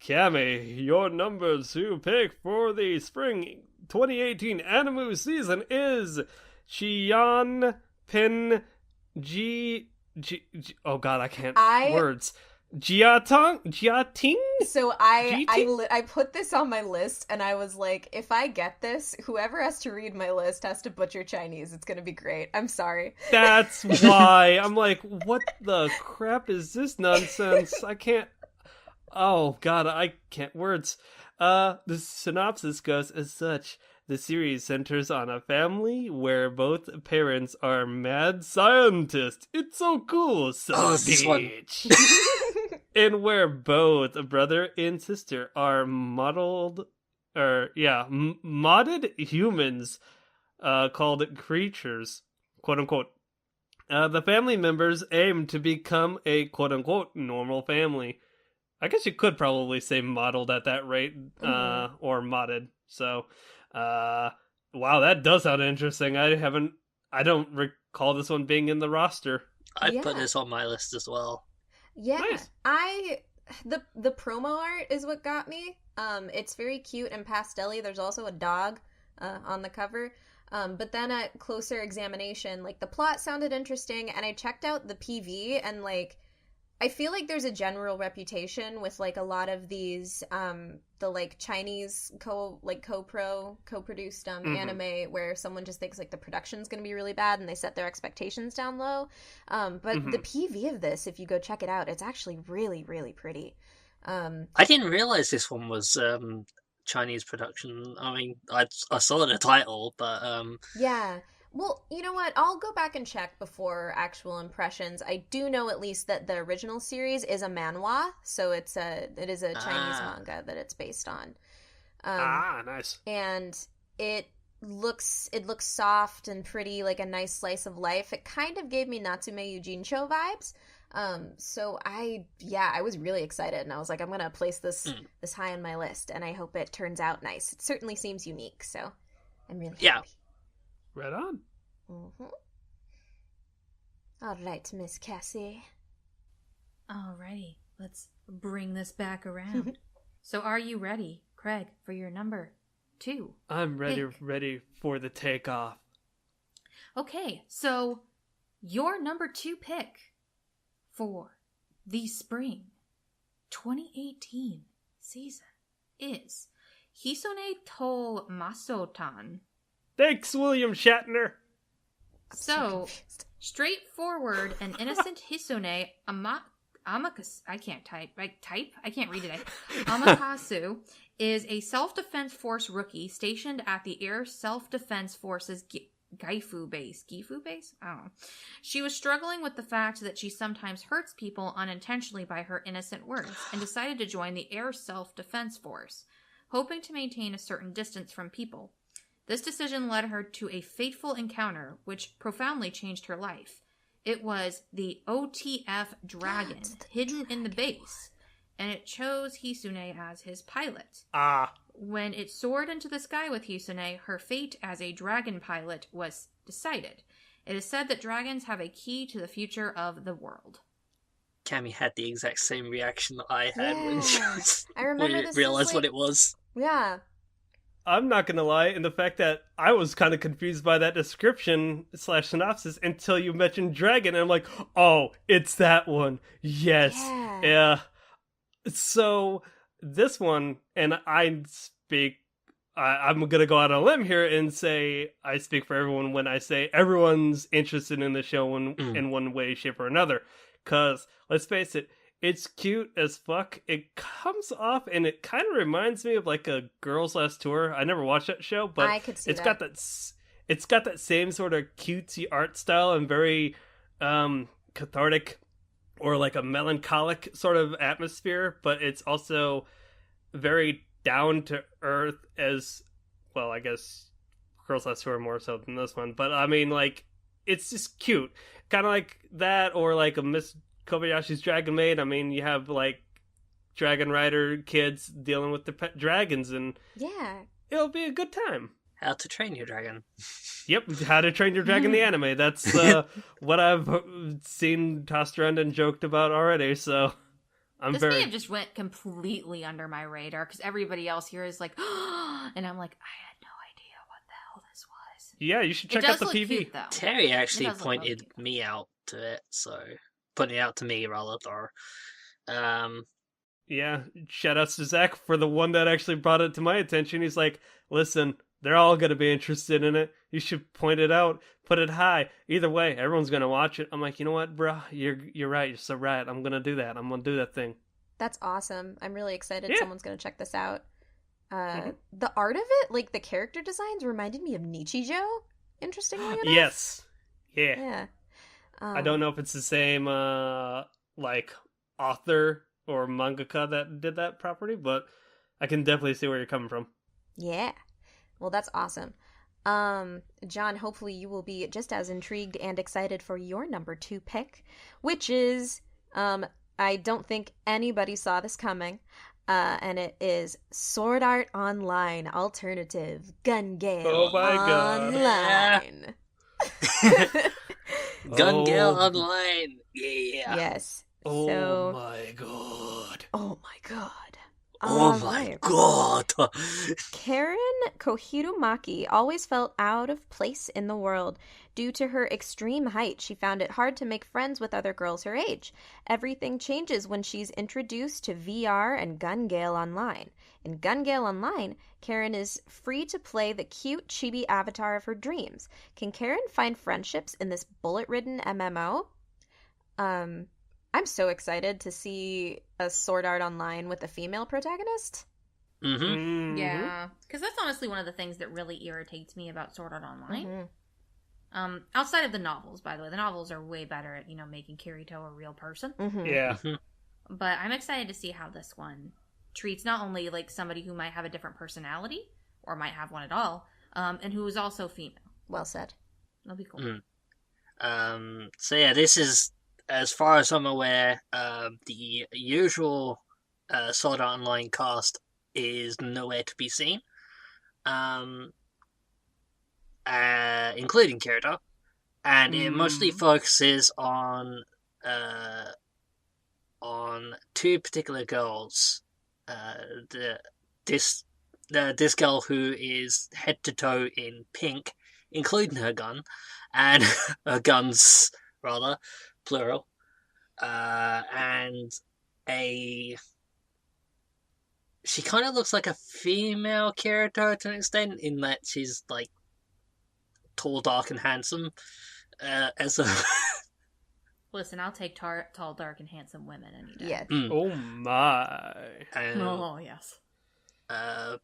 Speaker 2: Cammy, your number 2 pick for the spring 2018 anime season is Chian Pin G. Oh god, I can't. Words. Jiating?
Speaker 1: So I
Speaker 2: GT?
Speaker 1: I put this on my list, and I was like, if I get this, whoever has to read my list has to butcher Chinese. It's gonna be great. I'm sorry.
Speaker 2: That's why. I'm like, what the crap is this nonsense? I can't. Oh, God, I can't. Words. The synopsis goes as such. The series centers on a family where both parents are mad scientists. It's so cool, son
Speaker 5: Oh,
Speaker 2: of a
Speaker 5: it's this one.
Speaker 2: bitch. And where both brother and sister are modded humans, called creatures, quote unquote. The family members aim to become a quote unquote normal family. I guess you could probably say modeled at that rate, or modded. So, wow, that does sound interesting. I don't recall this one being in the roster.
Speaker 5: I
Speaker 1: Yeah.
Speaker 5: put this on my list as well.
Speaker 1: Yeah,
Speaker 2: Nice.
Speaker 1: the promo art is what got me. It's very cute and pastel-y. There's also a dog on the cover. But then at closer examination, like the plot sounded interesting, and I checked out the PV, and like I feel like there's a general reputation with like a lot of these the like Chinese co-produced anime where someone just thinks like the production's going to be really bad and they set their expectations down low. But the PV of this, if you go check it out, it's actually really, really pretty.
Speaker 5: I didn't realize this one was Chinese production. I mean, I saw the title, but
Speaker 1: Yeah. Well, you know what? I'll go back and check before actual impressions. I do know at least that the original series is a manhwa, so it is a Chinese manga that it's based on.
Speaker 2: Nice.
Speaker 1: And it looks soft and pretty, like a nice slice of life. It kind of gave me Natsume Yujincho vibes. So I was really excited, and I was like, I'm gonna place this high on my list, and I hope it turns out nice. It certainly seems unique, so I'm really happy.
Speaker 2: Right on.
Speaker 1: Mm-hmm. All right, Miss Cassie.
Speaker 4: Alrighty, let's bring this back around. So are you ready, Craig, for your number 2?
Speaker 2: I'm ready
Speaker 4: Pick.
Speaker 2: ready for the takeoff.
Speaker 4: Okay, so your number 2 pick for the spring 2018 season is Hisone to Masotan.
Speaker 2: Thanks, William Shatner.
Speaker 4: So, straightforward and innocent Hisone Amakasu, I can't type. I can't read today. Amakasu is a self-defense force rookie stationed at the Air Self-Defense Force's Gifu base. Gifu base? I don't know. She was struggling with the fact that she sometimes hurts people unintentionally by her innocent words and decided to join the Air Self-Defense Force, hoping to maintain a certain distance from people. This decision led her to a fateful encounter which profoundly changed her life. It was the OTF Dragon, hidden in the base, and it chose Hisune as his pilot. When it soared into the sky with Hisune, her fate as a dragon pilot was decided. It is said that dragons have a key to the future of the world.
Speaker 5: Cammy had the exact same reaction that I had when
Speaker 1: I remember
Speaker 5: we
Speaker 1: this
Speaker 5: realized
Speaker 1: was,
Speaker 5: what
Speaker 1: like-
Speaker 5: it was.
Speaker 1: Yeah.
Speaker 2: I'm not gonna lie, in the fact that I was kind of confused by that description / synopsis until you mentioned dragon, and I'm like, oh, it's that one. Yes. Yeah. So this one, and I'm gonna go out on a limb here and say I speak for everyone when I say everyone's interested in the show in one way, shape, or another. Cause let's face it, it's cute as fuck. It comes off, and it kind of reminds me of like a Girls Last Tour. I never watched that show, but
Speaker 1: I could see
Speaker 2: it's got that same sort of cutesy art style and very cathartic or like a melancholic sort of atmosphere. But it's also very down to earth as well. I guess Girls Last Tour more so than this one, but I mean, like, it's just cute, kind of like that, or like a Miss Kobayashi's Dragon Maid. I mean, you have like Dragon Rider kids dealing with their pet dragons, and it'll be a good time.
Speaker 5: How to Train Your Dragon.
Speaker 2: Yep, How to Train Your Dragon the anime. That's what I've seen tossed around and joked about already. So
Speaker 4: This may have just went completely under my radar because everybody else here is like, and I'm like, I had no idea what the hell this was.
Speaker 2: Yeah, you should check
Speaker 4: It
Speaker 2: out
Speaker 4: does
Speaker 2: the
Speaker 4: look
Speaker 2: PV.
Speaker 4: cute, though.
Speaker 5: Terry actually
Speaker 4: It does look
Speaker 5: pointed
Speaker 4: cute.
Speaker 5: me out to it, so pointed it out to me rather, or
Speaker 2: Yeah, shout outs to Zach for the one that actually brought it to my attention. He's like, listen, they're all going to be interested in it. You should point it out, put it high. Either way, everyone's going to watch it. I'm like, you know what, bro? You're right. You're so right. I'm going to do that. I'm going to do that thing.
Speaker 1: That's awesome. I'm really excited
Speaker 2: Yeah.
Speaker 1: someone's going to check this out. The art of it, like the character designs, reminded me of Nichijou, interestingly enough.
Speaker 2: Yes. Yeah.
Speaker 1: Yeah.
Speaker 2: I don't know if it's the same, like, author or mangaka that did that property, but I can definitely see where you're coming from.
Speaker 1: Yeah. Well, that's awesome. John, hopefully you will be just as intrigued and excited for your number 2 pick, which is, I don't think anybody saw this coming, and it is Sword Art Online Alternative Gun Gale
Speaker 2: Oh my God.
Speaker 1: Online.
Speaker 5: Gun Gale
Speaker 2: Oh.
Speaker 5: Online. Yeah.
Speaker 1: Yes.
Speaker 2: Oh
Speaker 1: So,
Speaker 2: my god.
Speaker 1: oh my god.
Speaker 5: Oh my
Speaker 1: Alright.
Speaker 5: god.
Speaker 1: Karen Kohirumaki always felt out of place in the world. Due to her extreme height, she found it hard to make friends with other girls her age. Everything changes when she's introduced to VR and Gun Gale Online. In Gun Gale Online, Karen is free to play the cute chibi avatar of her dreams. Can Karen find friendships in this bullet-ridden MMO? I'm so excited to see a Sword Art Online with a female protagonist.
Speaker 5: Mm-hmm.
Speaker 2: Mhm.
Speaker 4: Yeah, because that's honestly one of the things that really irritates me about Sword Art Online.
Speaker 1: Mhm.
Speaker 4: Outside of the novels, by the way, the novels are way better at making Kirito a real person.
Speaker 1: Mhm.
Speaker 2: Yeah.
Speaker 4: But I'm excited to see how this one treats not only like somebody who might have a different personality or might have one at all, and who is also female.
Speaker 1: Well said.
Speaker 4: That'll be cool.
Speaker 5: So yeah, this is, as far as I'm aware, the usual Sword Art Online cast is nowhere to be seen, including Kirito, and it mostly focuses on 2 particular girls. This girl who is head to toe in pink, including her gun, and her guns rather, plural, and she kind of looks like a female Kirito to an extent, in that she's like tall, dark, and handsome. As a
Speaker 4: Listen, I'll take tall, dark, and handsome women any day.
Speaker 1: Yeah.
Speaker 2: Oh my.
Speaker 4: Oh, yes.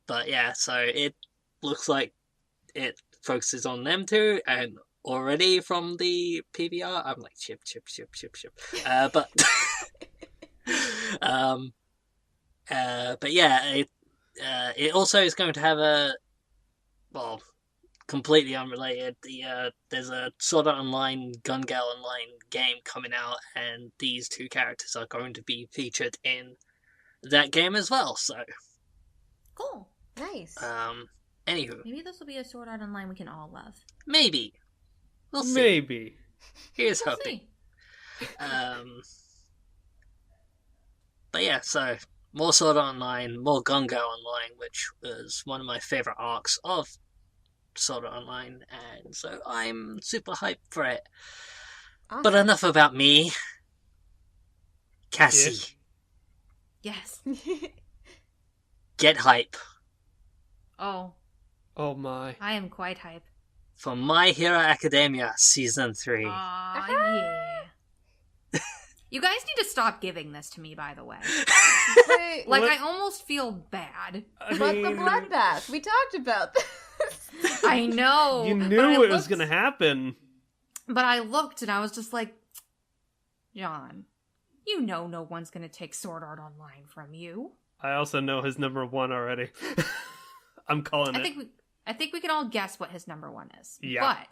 Speaker 5: but yeah, so it looks like it focuses on them two, and already from the PBR, I'm like chip. But but yeah, it also is going to have completely unrelated. There's a Sword Art Online Gun Gale Online game coming out, and these 2 characters are going to be featured in that game as well. So,
Speaker 4: Cool.
Speaker 1: Nice.
Speaker 5: anywho,
Speaker 4: Maybe this will be a Sword Art Online we can all love.
Speaker 5: maybe we'll see.
Speaker 2: Maybe.
Speaker 5: Here's
Speaker 4: We'll
Speaker 5: hoping.
Speaker 4: see.
Speaker 5: But yeah, so more Sword Art Online, more Gun Gale Online, which was one of my favorite arcs of Sword Art Online, and so I'm super hyped for it.
Speaker 1: Awesome.
Speaker 5: But enough about me. Cassie,
Speaker 4: Yes.
Speaker 5: get hype
Speaker 4: Oh,
Speaker 2: Oh my.
Speaker 4: I am quite hype.
Speaker 5: for My Hero Academia Season 3.
Speaker 4: Aw, yeah. You guys need to stop giving this to me, by the way.
Speaker 1: Wait,
Speaker 4: Like,
Speaker 2: What?
Speaker 4: I almost feel bad.
Speaker 2: I
Speaker 1: but
Speaker 2: mean,
Speaker 1: the bloodbath. We talked about this.
Speaker 4: I know.
Speaker 2: You
Speaker 4: but
Speaker 2: knew
Speaker 4: I
Speaker 2: it was
Speaker 4: looked-
Speaker 2: going to happen.
Speaker 4: But I looked and I was just like, John, you know no one's going to take Sword Art Online from you.
Speaker 2: I also know his number 1 already. I'm calling it.
Speaker 4: I think we can all guess what his number 1 is.
Speaker 2: Yeah.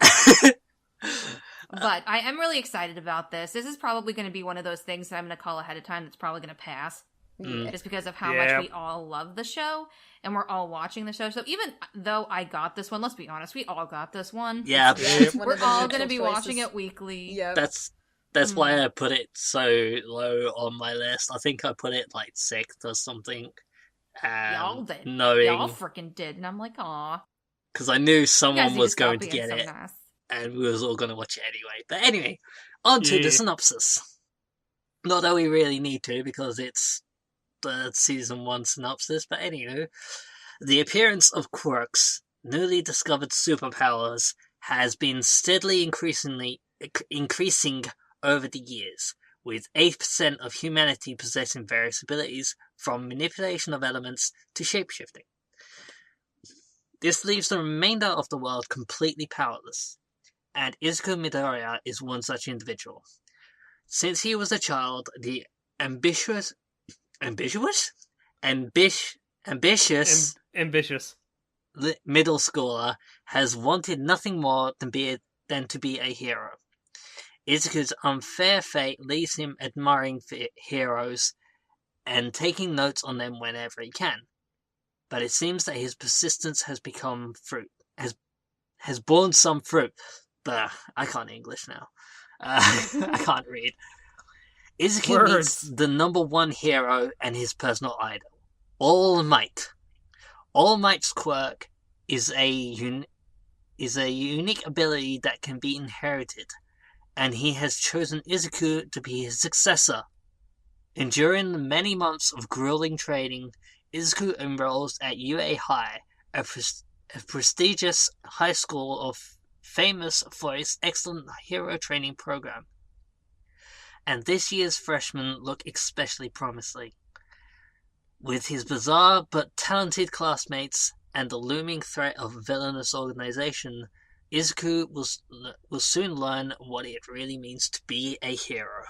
Speaker 4: But I am really excited about this. This is probably going to be one of those things that I'm going to call ahead of time that's probably going to pass.
Speaker 5: Mm.
Speaker 4: Just because of how
Speaker 2: Yeah.
Speaker 4: much we all love the show and we're all watching the show. So even though I got this one, let's be honest, we all got this one.
Speaker 5: Yeah,
Speaker 1: it's one
Speaker 4: We're
Speaker 1: of the
Speaker 4: all
Speaker 1: neutral
Speaker 4: going to be
Speaker 1: choices.
Speaker 4: watching it weekly.
Speaker 1: Yep.
Speaker 5: that's why I put it so low on my list. I think I put it like 6th or something.
Speaker 4: Y'all did.
Speaker 5: Knowing,
Speaker 4: Y'all freaking did. And I'm like, aw.
Speaker 5: because I knew
Speaker 4: You guys
Speaker 5: someone
Speaker 4: need
Speaker 5: was
Speaker 4: stop
Speaker 5: going to
Speaker 4: being
Speaker 5: get
Speaker 4: so
Speaker 5: it,
Speaker 4: nice.
Speaker 5: and we was all going to watch it anyway. But anyway, on to
Speaker 2: Yeah.
Speaker 5: the synopsis. Not that we really need to, because it's the season 1 synopsis, but anywho, the appearance of quirks, newly discovered superpowers, has been steadily increasing over the years, with 8% of humanity possessing various abilities, from manipulation of elements to shapeshifting. This leaves the remainder of the world completely powerless, and Izuku Midoriya is one such individual. Since he was a child, the ambitious middle schooler has wanted nothing more than to be a hero. Izuku's unfair fate leaves him admiring heroes and taking notes on them whenever he can. But it seems that his persistence has become fruit, has borne some fruit. But I can't English now. I can't read. Izuku meets the number one hero and his personal idol, All Might. All Might's quirk is a unique ability that can be inherited, and he has chosen Izuku to be his successor. Enduring the many months of grueling training, Izuku enrolls at UA High, a prestigious high school famous for its excellent hero training program. And this year's freshmen look especially promising. With his bizarre but talented classmates and the looming threat of a villainous organization, Izuku will soon learn what it really means to be a hero.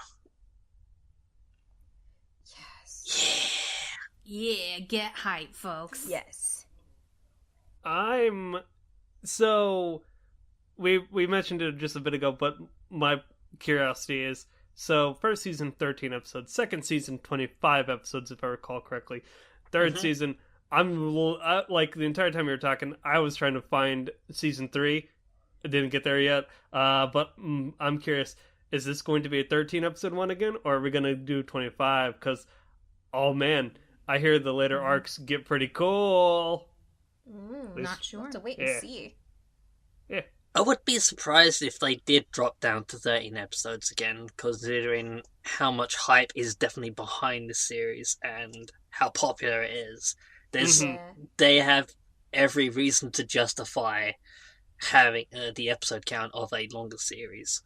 Speaker 1: Yes.
Speaker 4: Yeah, get hype, folks.
Speaker 1: Yes.
Speaker 2: So we mentioned it just a bit ago, but my curiosity is, so first season 13 episodes, second season 25 episodes if I recall correctly. Third season, like the entire time we were talking, I was trying to find season 3. I didn't get there yet. But I'm curious, is this going to be a 13 episode one again, or are we going to do 25? Because, oh man, I hear the later arcs get pretty cool.
Speaker 4: Not sure.
Speaker 1: We'll have to wait and see.
Speaker 2: Yeah.
Speaker 5: I would be surprised if they did drop down to 13 episodes again, considering how much hype is definitely behind the series and how popular it is. They have every reason to justify having the episode count of a longer series.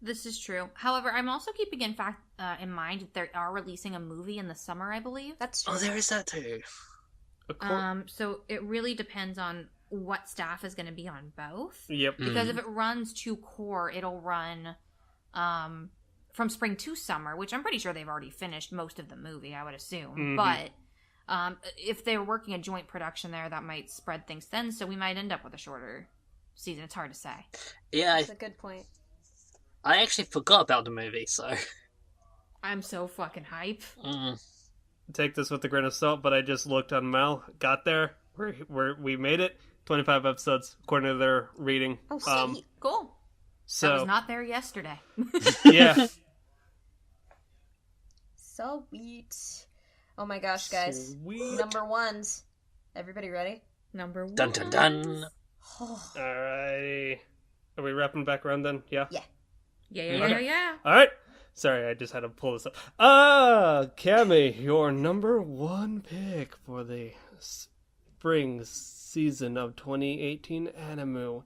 Speaker 4: This is true. However, I'm also keeping in mind that they are releasing a movie in the summer, I believe.
Speaker 1: That's true.
Speaker 5: Oh, there is that too.
Speaker 4: So it really depends on what staff is going to be on both.
Speaker 2: Yep.
Speaker 4: Because if it runs to core, it'll run from spring to summer, which I'm pretty sure they've already finished most of the movie, I would assume. But if they're working a joint production there, that might spread things thin, so we might end up with a shorter season. It's hard to say.
Speaker 5: Yeah,
Speaker 1: That's a good point.
Speaker 5: I actually forgot about the movie, so...
Speaker 4: I'm so fucking hype.
Speaker 2: Take this with a grain of salt, but I just looked on Mal, got there, we made it. 25 episodes, according to their reading.
Speaker 1: Oh, sweet.
Speaker 4: Cool.
Speaker 2: So,
Speaker 4: I was not there yesterday.
Speaker 2: Yeah.
Speaker 1: Sweet. Oh my gosh, guys.
Speaker 2: Sweet.
Speaker 1: Number ones. Everybody ready?
Speaker 4: Number 1.
Speaker 5: Dun dun dun!
Speaker 2: Alrighty. Are we wrapping back around then? Yeah?
Speaker 1: Yeah.
Speaker 4: Yeah.
Speaker 2: Alright. Sorry, I just had to pull this up. Cammy, your number 1 pick for the spring season of 2018 anime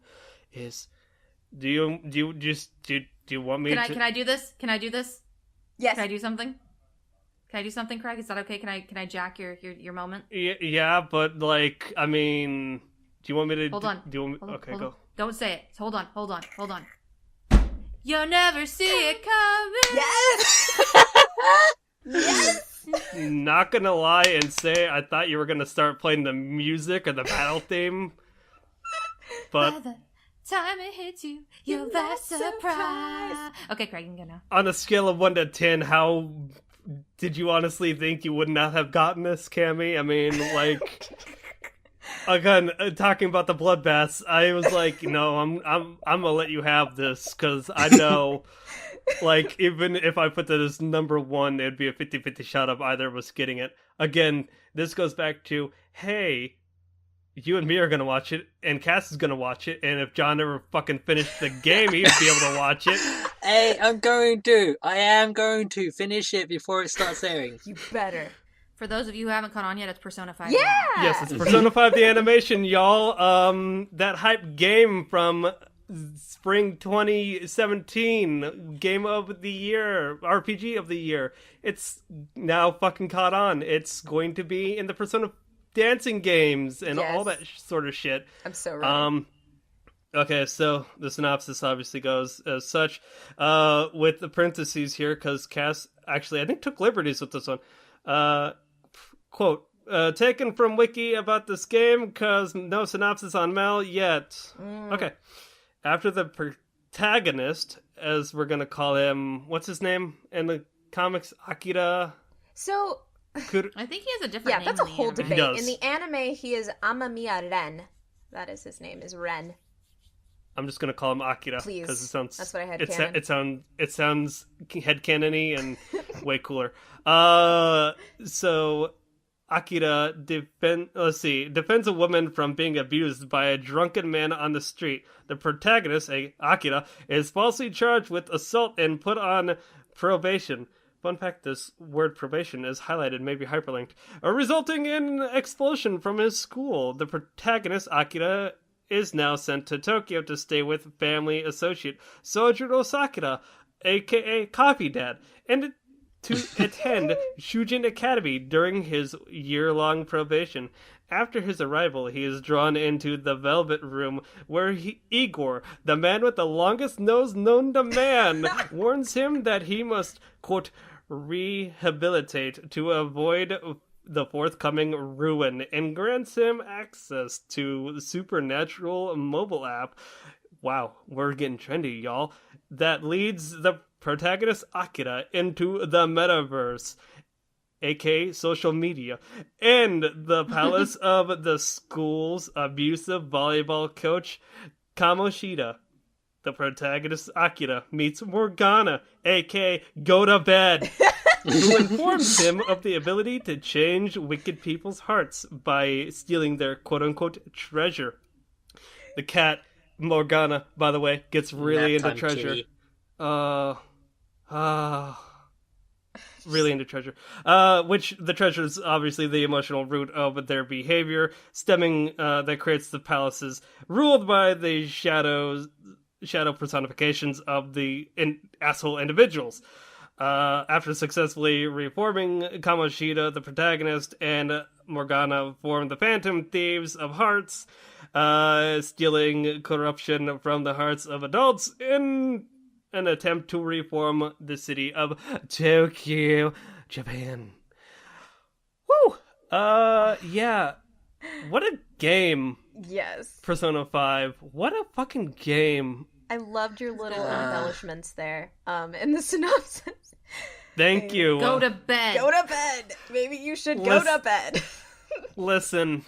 Speaker 2: is... Do you want me to...
Speaker 4: Can I do this?
Speaker 1: Yes.
Speaker 4: Can I do something? Can I do something, Craig? Is that okay? Can I jack your moment?
Speaker 2: Yeah, but like, I mean, do you want me to...
Speaker 4: Hold on.
Speaker 2: Do you want me... Okay, go.
Speaker 4: Don't say it. Hold on. You'll never see it coming.
Speaker 1: Yes! Yes!
Speaker 2: Not gonna lie and say I thought you were gonna start playing the music or the battle theme, but
Speaker 4: by the time it hits you, you'll be surprised. Okay, Craig, you can go now.
Speaker 2: on a scale of 1 to 10, how did you honestly think you would not have gotten this, Cammy? I mean, like, again, talking about the bloodbaths, I was like, no, I'm gonna let you have this because I know. Like, even if I put that as number 1, it'd be a 50-50 shot of either of us getting it. Again, this goes back to, hey, you and me are going to watch it, and Cass is going to watch it, and if John ever fucking finished the game, he'd be able to watch it.
Speaker 5: Hey, I am going to finish it before it starts airing.
Speaker 1: You better.
Speaker 4: For those of you who haven't caught on yet, it's Persona 5.
Speaker 1: Yeah!
Speaker 2: Yes, it's Persona 5 the animation, y'all. That hype game from spring 2017, game of the year, RPG of the year. It's now fucking caught on. It's going to be in the Persona dancing games and all that sort of shit.
Speaker 1: I'm so ready.
Speaker 2: Okay, so the synopsis obviously goes as such, with the parentheses here, because Cass actually, I think, took liberties with this one. Quote, taken from Wiki about this game, because no synopsis on Mel yet. Okay. After the protagonist, as we're going to call him, what's his name in the comics? Akira?
Speaker 1: So,
Speaker 4: I think he has a different name.
Speaker 1: that's a
Speaker 4: in the
Speaker 1: whole
Speaker 4: anime.
Speaker 1: debate.
Speaker 2: He does.
Speaker 1: In the anime, he is Amamiya Ren. That is his name, is Ren.
Speaker 2: I'm just going to call him Akira.
Speaker 1: Please.
Speaker 2: Because it sounds...
Speaker 1: That's what I had
Speaker 2: it
Speaker 1: canon.
Speaker 2: sounds headcanon-y and way cooler. So... Akira defends a woman from being abused by a drunken man on the street. The protagonist, Akira, is falsely charged with assault and put on probation. Fun fact, this word probation is highlighted, maybe hyperlinked, resulting in an expulsion from his school. The protagonist, Akira, is now sent to Tokyo to stay with family associate Sojiro Sakura, aka Coffee Dad, and to attend Shujin Academy during his year-long probation. After his arrival, he is drawn into the Velvet Room, where Igor, the man with the longest nose known to man, warns him that he must, quote, rehabilitate to avoid the forthcoming ruin, and grants him access to the supernatural mobile app. Wow, we're getting trendy, y'all. That leads the protagonist Akira into the metaverse, aka social media, and the palace of the school's abusive volleyball coach Kamoshida. The protagonist Akira meets Morgana, aka Go to Bed, who informs him of the ability to change wicked people's hearts by stealing their quote-unquote treasure. The cat, Morgana, by the way, gets really into treasure.
Speaker 5: Kitty.
Speaker 2: Really into treasure. Which the treasure is obviously the emotional root of their behavior, stemming that creates the palaces ruled by the shadow personifications of the asshole individuals. After successfully reforming Kamoshida, the protagonist, and Morgana form the Phantom Thieves of Hearts, stealing corruption from the hearts of adults in an attempt to reform the city of Tokyo, Japan. Woo! Yeah. What a game.
Speaker 1: Yes.
Speaker 2: Persona 5. What a fucking game.
Speaker 1: I loved your little embellishments there, in the synopsis.
Speaker 2: Thank you.
Speaker 4: Go to bed.
Speaker 1: Go to bed. Maybe you should go to bed.
Speaker 2: Listen,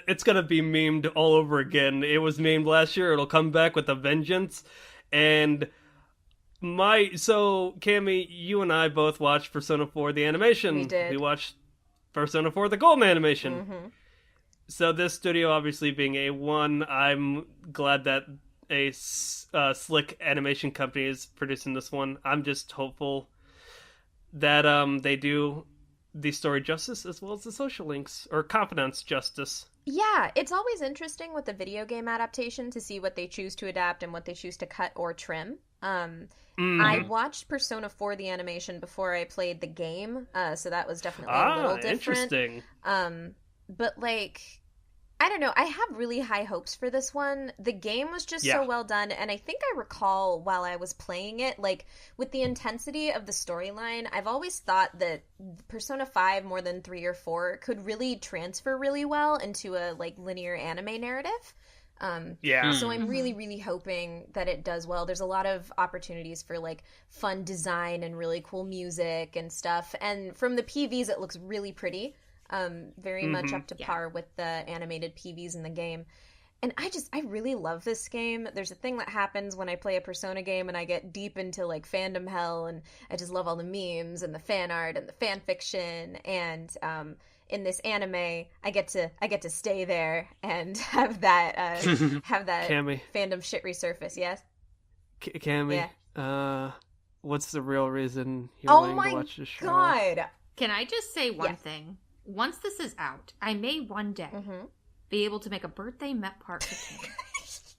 Speaker 2: it's gonna be memed all over again. It was memed last year. It'll come back with a vengeance. And so Cammy, you and I both watched Persona 4 the animation.
Speaker 1: We did.
Speaker 2: We watched Persona 4 the Golden animation.
Speaker 1: Mm-hmm.
Speaker 2: So this studio obviously being A1, I'm glad that a slick animation company is producing this one. I'm just hopeful that they do the story justice as well as the social links, or confidence justice.
Speaker 1: Yeah, it's always interesting with the video game adaptation to see what they choose to adapt and what they choose to cut or trim. I watched Persona 4 the animation before I played the game, so that was definitely a little different.
Speaker 2: Interesting.
Speaker 1: But like, I don't know, I have really high hopes for this one. The game was just so well done, and I think I recall while I was playing it, like, with the intensity of the storyline, I've always thought that Persona 5 more than 3 or 4 could really transfer really well into a, like, linear anime narrative. So I'm really, really hoping that it does well. There's a lot of opportunities for, like, fun design and really cool music and stuff, and from the PVs it looks really pretty. Very much up to par with the animated PVs in the game. And I really love this game. There's a thing that happens when I play a Persona game and I get deep into like fandom hell, and I just love all the memes and the fan art and the fan fiction. And in this anime, I get to stay there and have that
Speaker 2: Cammy.
Speaker 1: fandom shit resurface. Yes,
Speaker 2: Cammy.
Speaker 1: Yeah.
Speaker 2: What's the real reason you're
Speaker 1: Oh
Speaker 2: wanting
Speaker 1: my
Speaker 2: to watch the show?
Speaker 1: god.
Speaker 4: Can I just say one
Speaker 1: Yes.
Speaker 4: thing? Once this is out, I may one day be able to make a birthday Met Park cake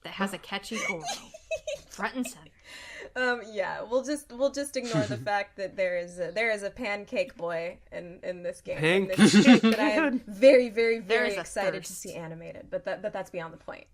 Speaker 4: that has a catchy Goro front and center.
Speaker 1: Yeah, we'll just ignore the fact that there is a pancake boy in this game. In this
Speaker 2: Pancake.
Speaker 1: game that I am very, very,
Speaker 4: There
Speaker 1: very
Speaker 4: is a
Speaker 1: excited to
Speaker 4: thirst.
Speaker 1: see animated. But that's beyond the point.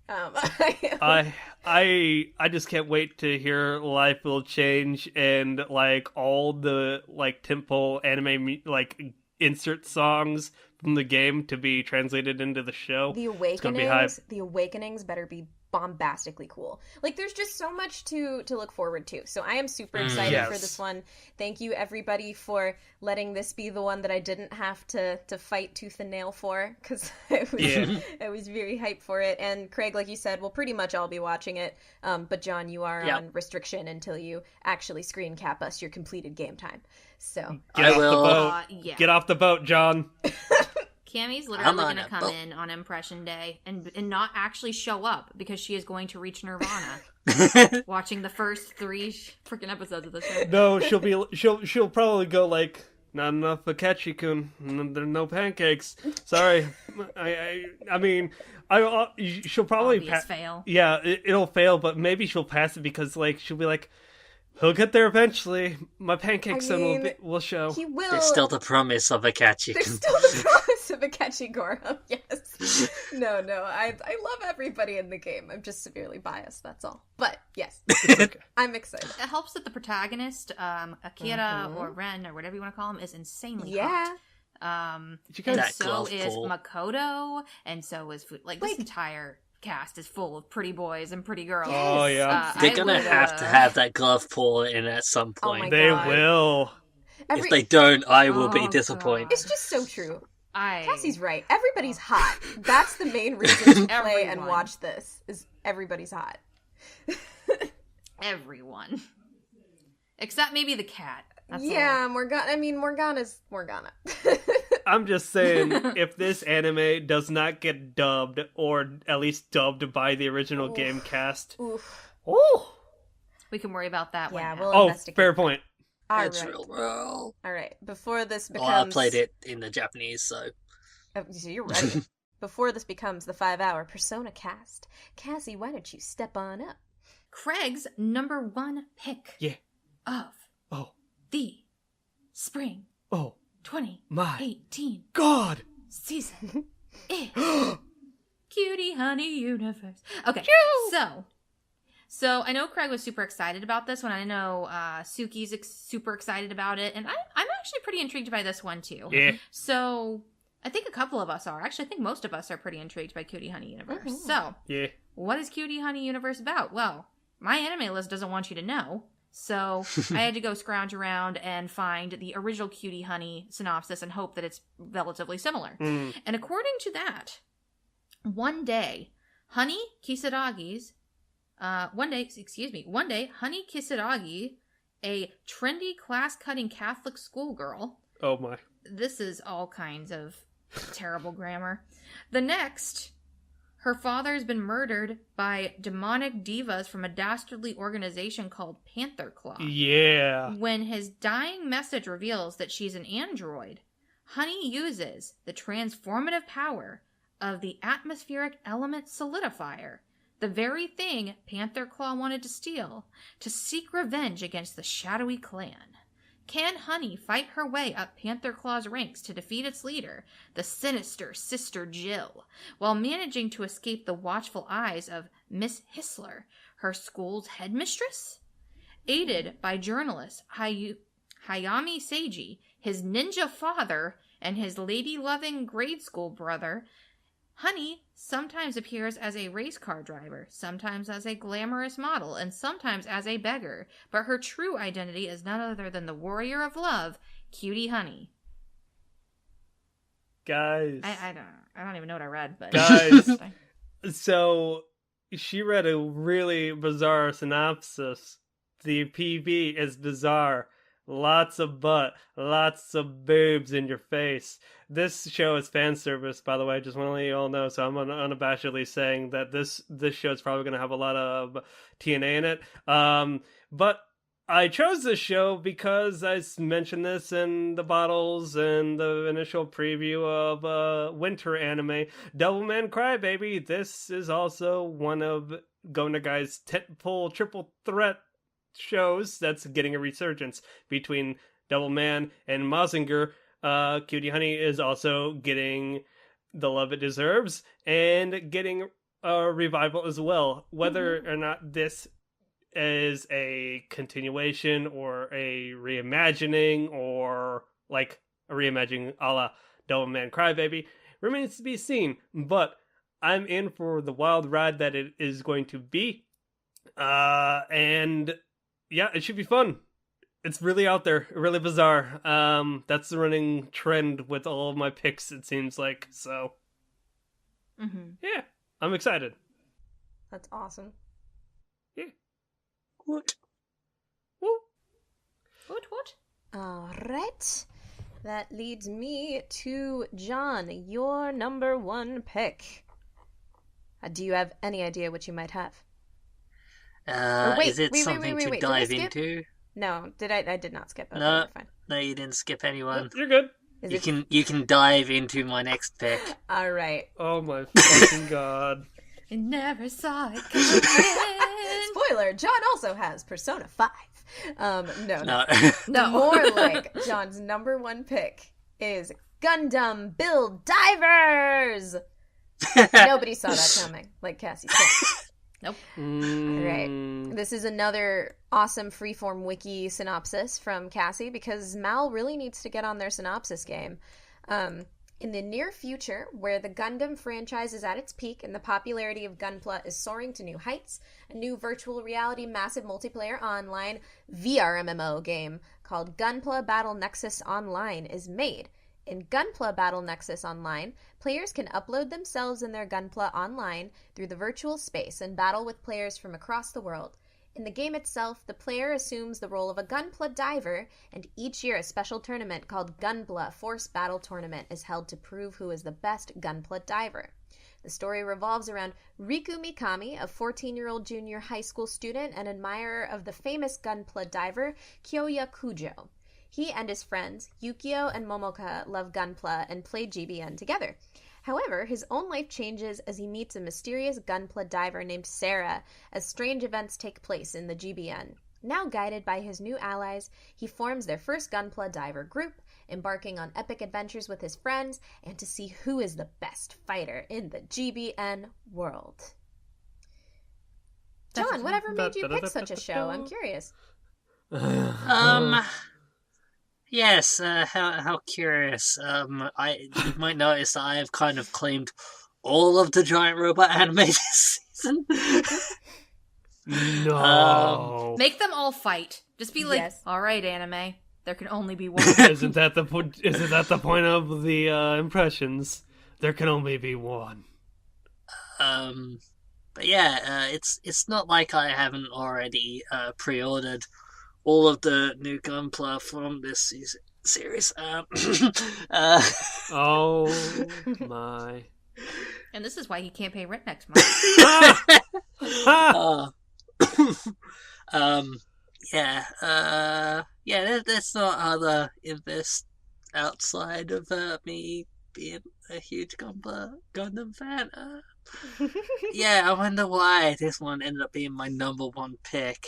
Speaker 2: I just can't wait to hear Life Will Change and like all the like tempo anime like insert songs from the game to be translated into the show.
Speaker 1: The
Speaker 2: It's gonna be hype.
Speaker 1: Awakenings better be bombastically cool. Like there's just so much to look forward to. So I am super excited for
Speaker 2: Yes.
Speaker 1: this one. Thank you everybody for letting this be the one that I didn't have to fight tooth and nail for, because I was very hyped for it. And Craig, like you said, we'll pretty much all be watching it. But John, you are
Speaker 5: Yep.
Speaker 1: on restriction until you actually screen cap us your completed game time. So
Speaker 2: Get
Speaker 5: I
Speaker 2: off
Speaker 5: will-
Speaker 2: the boat.
Speaker 4: Yeah.
Speaker 2: Get off the boat, John.
Speaker 4: Cammy's
Speaker 5: I'm
Speaker 4: literally
Speaker 5: on
Speaker 4: going to
Speaker 5: a
Speaker 4: come
Speaker 5: boat.
Speaker 4: in on Impression Day and not actually show up because she is going to reach Nirvana watching the first 3 freaking episodes of the show.
Speaker 2: No, she'll probably go like, not enough Akechi-kun. There are no pancakes. Sorry. I mean, she'll probably
Speaker 4: Obvious fail.
Speaker 2: Yeah, it'll fail, but maybe she'll pass it because like she'll be like, he'll get there eventually. My pancake son will show.
Speaker 1: he will.
Speaker 5: There's still the promise of a catchy.
Speaker 1: There's still the promise of a catchy Goro. Yes. No. I love everybody in the game. I'm just severely biased. That's all. But yes,
Speaker 2: Okay.
Speaker 1: I'm excited.
Speaker 4: It helps that the protagonist, Akira or Ren or whatever you want to call him, is insanely
Speaker 1: Yeah.
Speaker 4: hot.
Speaker 2: You
Speaker 4: And
Speaker 2: guys,
Speaker 5: That
Speaker 4: so
Speaker 5: glove
Speaker 4: is
Speaker 5: pull.
Speaker 4: Makoto, and so is like this entire cast is full of pretty boys and pretty girls.
Speaker 2: Oh, yeah.
Speaker 5: They're
Speaker 4: I
Speaker 5: gonna
Speaker 4: would,
Speaker 5: have to have that glove pull in at some
Speaker 1: Oh my
Speaker 5: point.
Speaker 2: they
Speaker 1: God.
Speaker 2: will.
Speaker 5: If they don't, I will be
Speaker 4: Oh,
Speaker 5: disappointed.
Speaker 1: It's just so true.
Speaker 4: I
Speaker 1: Cassie's right. Everybody's hot. That's the main reason to play and
Speaker 4: Everyone.
Speaker 1: watch this. Is everybody's hot.
Speaker 4: everyone except maybe the cat. That's
Speaker 1: Yeah, Morgana. I mean, Morgana's Morgana.
Speaker 2: I'm just saying, if this anime does not get dubbed, or at least dubbed by the original game cast,
Speaker 1: Oof.
Speaker 2: oh,
Speaker 4: we can worry about that
Speaker 1: Yeah,
Speaker 4: one.
Speaker 1: we'll
Speaker 2: oh,
Speaker 1: investigate.
Speaker 2: fair point.
Speaker 1: All
Speaker 5: It's
Speaker 1: right.
Speaker 5: real well.
Speaker 1: All right. Before this
Speaker 5: Well,
Speaker 1: becomes.
Speaker 5: I played it in the Japanese, so
Speaker 1: Oh, so you're right. Before this becomes the 5-hour Persona cast, Cassie, why don't you step on up?
Speaker 4: Craig's number 1 pick
Speaker 2: Yeah.
Speaker 4: of
Speaker 2: Oh,
Speaker 4: the spring
Speaker 2: oh,
Speaker 4: 2018
Speaker 2: God.
Speaker 4: season is Cutie Honey Universe. Okay, so I know Craig was super excited about this one. I know Suki's super excited about it, and I'm actually pretty intrigued by this one too.
Speaker 2: Yeah.
Speaker 4: So I think a couple of us are. Actually, I think most of us are pretty intrigued by Cutie Honey Universe.
Speaker 1: Mhm.
Speaker 4: So
Speaker 2: Yeah.
Speaker 4: what is Cutie Honey Universe about? Well, my anime list doesn't want you to know. So I had to go scrounge around and find the original Cutie Honey synopsis and hope that it's relatively similar.
Speaker 2: Mm.
Speaker 4: And according to that, one day, Honey Kisaragi, Honey Kisaragi, a trendy class-cutting Catholic schoolgirl.
Speaker 2: Oh my.
Speaker 4: This is all kinds of terrible grammar. The next, her father has been murdered by demonic divas from a dastardly organization called Panther Claw.
Speaker 2: Yeah.
Speaker 4: When his dying message reveals that she's an android, Honey uses the transformative power of the atmospheric element solidifier, the very thing Panther Claw wanted to steal, to seek revenge against the shadowy clan. Can Honey fight her way up Panther Claw's ranks to defeat its leader, the sinister Sister Jill, while managing to escape the watchful eyes of Miss Hissler, her school's headmistress? Aided by journalist Hayami Seiji, his ninja father, and his lady-loving grade school brother, Honey sometimes appears as a race car driver, sometimes as a glamorous model, and sometimes as a beggar, but her true identity is none other than the warrior of love, Cutie Honey.
Speaker 2: Guys.
Speaker 4: I don't even know what I read, but
Speaker 2: Guys. So, she read a really bizarre synopsis. The PV is bizarre. Lots of butt, lots of boobs in your face. This show is fan service, by the way. Just want to let you all know. So I'm unabashedly saying that this show is probably going to have a lot of TNA in it. But I chose this show because mentioned this in the bottles and the initial preview of winter anime, Devilman Crybaby. This is also one of Go Nagai's tentpole triple threat shows that's getting a resurgence between Devilman and Mazinger. Cutie Honey is also getting the love it deserves and getting a revival as well. Whether or not this is a continuation or a reimagining or like a reimagining a la Devilman Crybaby remains to be seen, but I'm in for the wild ride that it is going to be. And yeah, it should be fun. It's really out there, really bizarre. That's the running trend with all of my picks, it seems like. So yeah, I'm excited.
Speaker 1: That's awesome.
Speaker 2: Yeah.
Speaker 5: What?
Speaker 4: What?
Speaker 1: All right. That leads me to John, your number one pick. Do you have any idea what you might have?
Speaker 5: Is it something to dive into?
Speaker 1: No, I did not skip. Okay,
Speaker 5: No,
Speaker 1: you're fine.
Speaker 5: no, you didn't skip anyone.
Speaker 2: You're good.
Speaker 5: You can dive into my next pick.
Speaker 1: All right.
Speaker 2: Oh my fucking god.
Speaker 4: I never saw it coming.
Speaker 1: Spoiler, John also has Persona 5.
Speaker 5: No.
Speaker 1: More like John's number one pick is Gundam Build Divers! Nobody saw that coming, like Cassie said.
Speaker 4: Nope.
Speaker 1: All right. This is another awesome freeform wiki synopsis from Cassie because Mal really needs to get on their synopsis game. In the near future, where the Gundam franchise is at its peak and the popularity of Gunpla is soaring to new heights, a new virtual reality massive multiplayer online VR MMO game called Gunpla Battle Nexus Online is made. In Gunpla Battle Nexus Online, players can upload themselves and their Gunpla online through the virtual space and battle with players from across the world. In the game itself, the player assumes the role of a Gunpla diver, and each year a special tournament called Gunpla Force Battle Tournament is held to prove who is the best Gunpla diver. The story revolves around Riku Mikami, a 14-year-old junior high school student and admirer of the famous Gunpla diver Kyoya Kujo. He and his friends, Yukio and Momoka, love Gunpla and play GBN together. However, his own life changes as he meets a mysterious Gunpla diver named Sarah as strange events take place in the GBN. Now guided by his new allies, he forms their first Gunpla diver group, embarking on epic adventures with his friends and to see who is the best fighter in the GBN world. John, whatever made you pick such a show? I'm curious.
Speaker 5: Yes, how curious. You might notice that I have kind of claimed all of the giant robot anime this season.
Speaker 2: No.
Speaker 4: Make them all fight. Just be like,
Speaker 1: Yes.
Speaker 4: all right, anime. There can only be one.
Speaker 2: Isn't that the point of the impressions? There can only be one.
Speaker 5: But yeah, it's not like I haven't already pre-ordered all of the new Gunpla from this series.
Speaker 2: Oh my.
Speaker 4: And this is why he can't pay rent next month.
Speaker 5: There's no other invest outside of me being a huge Gundam fan. I wonder why this one ended up being my number one pick.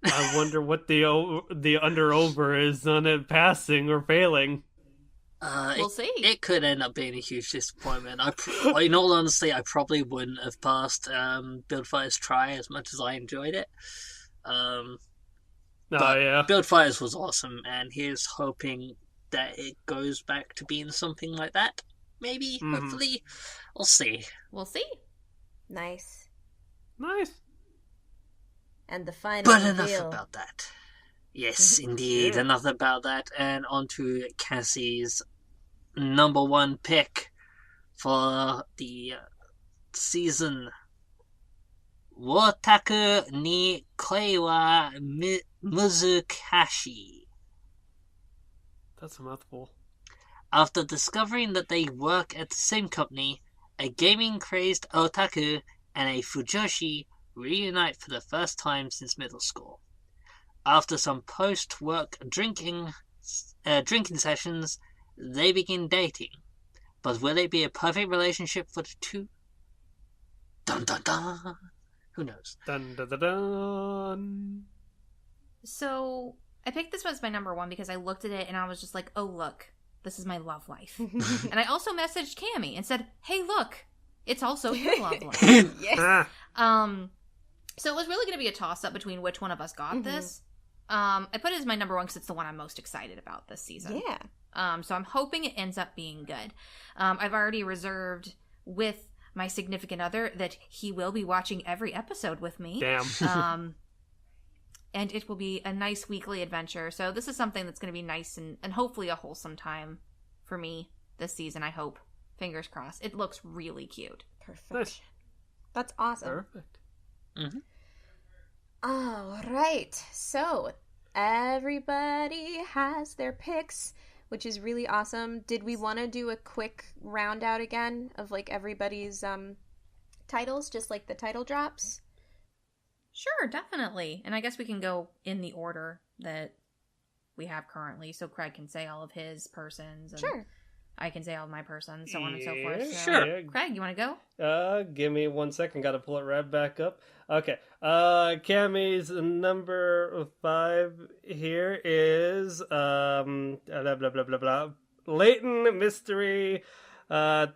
Speaker 2: I wonder what the under-over is on it passing or failing.
Speaker 4: We'll see.
Speaker 5: It could end up being a huge disappointment. In all honesty, I probably wouldn't have passed Buildfire's try as much as I enjoyed it. Buildfires was awesome, and here's hoping that it goes back to being something like that. Maybe, hopefully. We'll see.
Speaker 4: We'll see.
Speaker 1: Nice. And the final
Speaker 5: But
Speaker 1: reveal.
Speaker 5: enough about that. Yes, indeed, enough about that. And on to Cassie's number one pick for the season. Wotaku ni koi wa muzukashi.
Speaker 2: That's a mouthful.
Speaker 5: After discovering that they work at the same company, a gaming-crazed otaku and a fujoshi reunite for the first time since middle school. After some post-work drinking sessions, they begin dating. But will it be a perfect relationship for the two? Dun dun dun. Who knows?
Speaker 2: Dun dun dun dun.
Speaker 4: So I picked this one as my number one because I looked at it and I was just like, oh, look, this is my love life. And I also messaged Cammie and said, hey, look, it's also your love life.
Speaker 1: Yes.
Speaker 4: So it was really going to be a toss-up between which one of us got this. I put it as my number one because it's the one I'm most excited about this season.
Speaker 1: Yeah.
Speaker 4: So I'm hoping it ends up being good. I've already reserved with my significant other that he will be watching every episode with me.
Speaker 2: Damn.
Speaker 4: And it will be a nice weekly adventure. So this is something that's going to be nice and hopefully a wholesome time for me this season, I hope. Fingers crossed. It looks really cute.
Speaker 1: Perfect.
Speaker 2: Nice.
Speaker 1: That's awesome.
Speaker 2: Perfect.
Speaker 5: Mm-hmm.
Speaker 1: All right. So everybody has their picks, which is really awesome. Did we want to do a quick round out again of like everybody's titles, just like the title drops?
Speaker 4: Sure, definitely. And I guess we can go in the order that we have currently. So Craig can say all of his persons. And
Speaker 1: Sure.
Speaker 4: I can say all of my persons, so on and so forth.
Speaker 2: Yeah,
Speaker 4: So,
Speaker 2: sure.
Speaker 4: Craig, you want to go?
Speaker 2: Give me 1 second. Got to pull it right back up. Okay. Cammie's number 5 here is blah blah blah blah blah. Latent Mystery, Tanteisha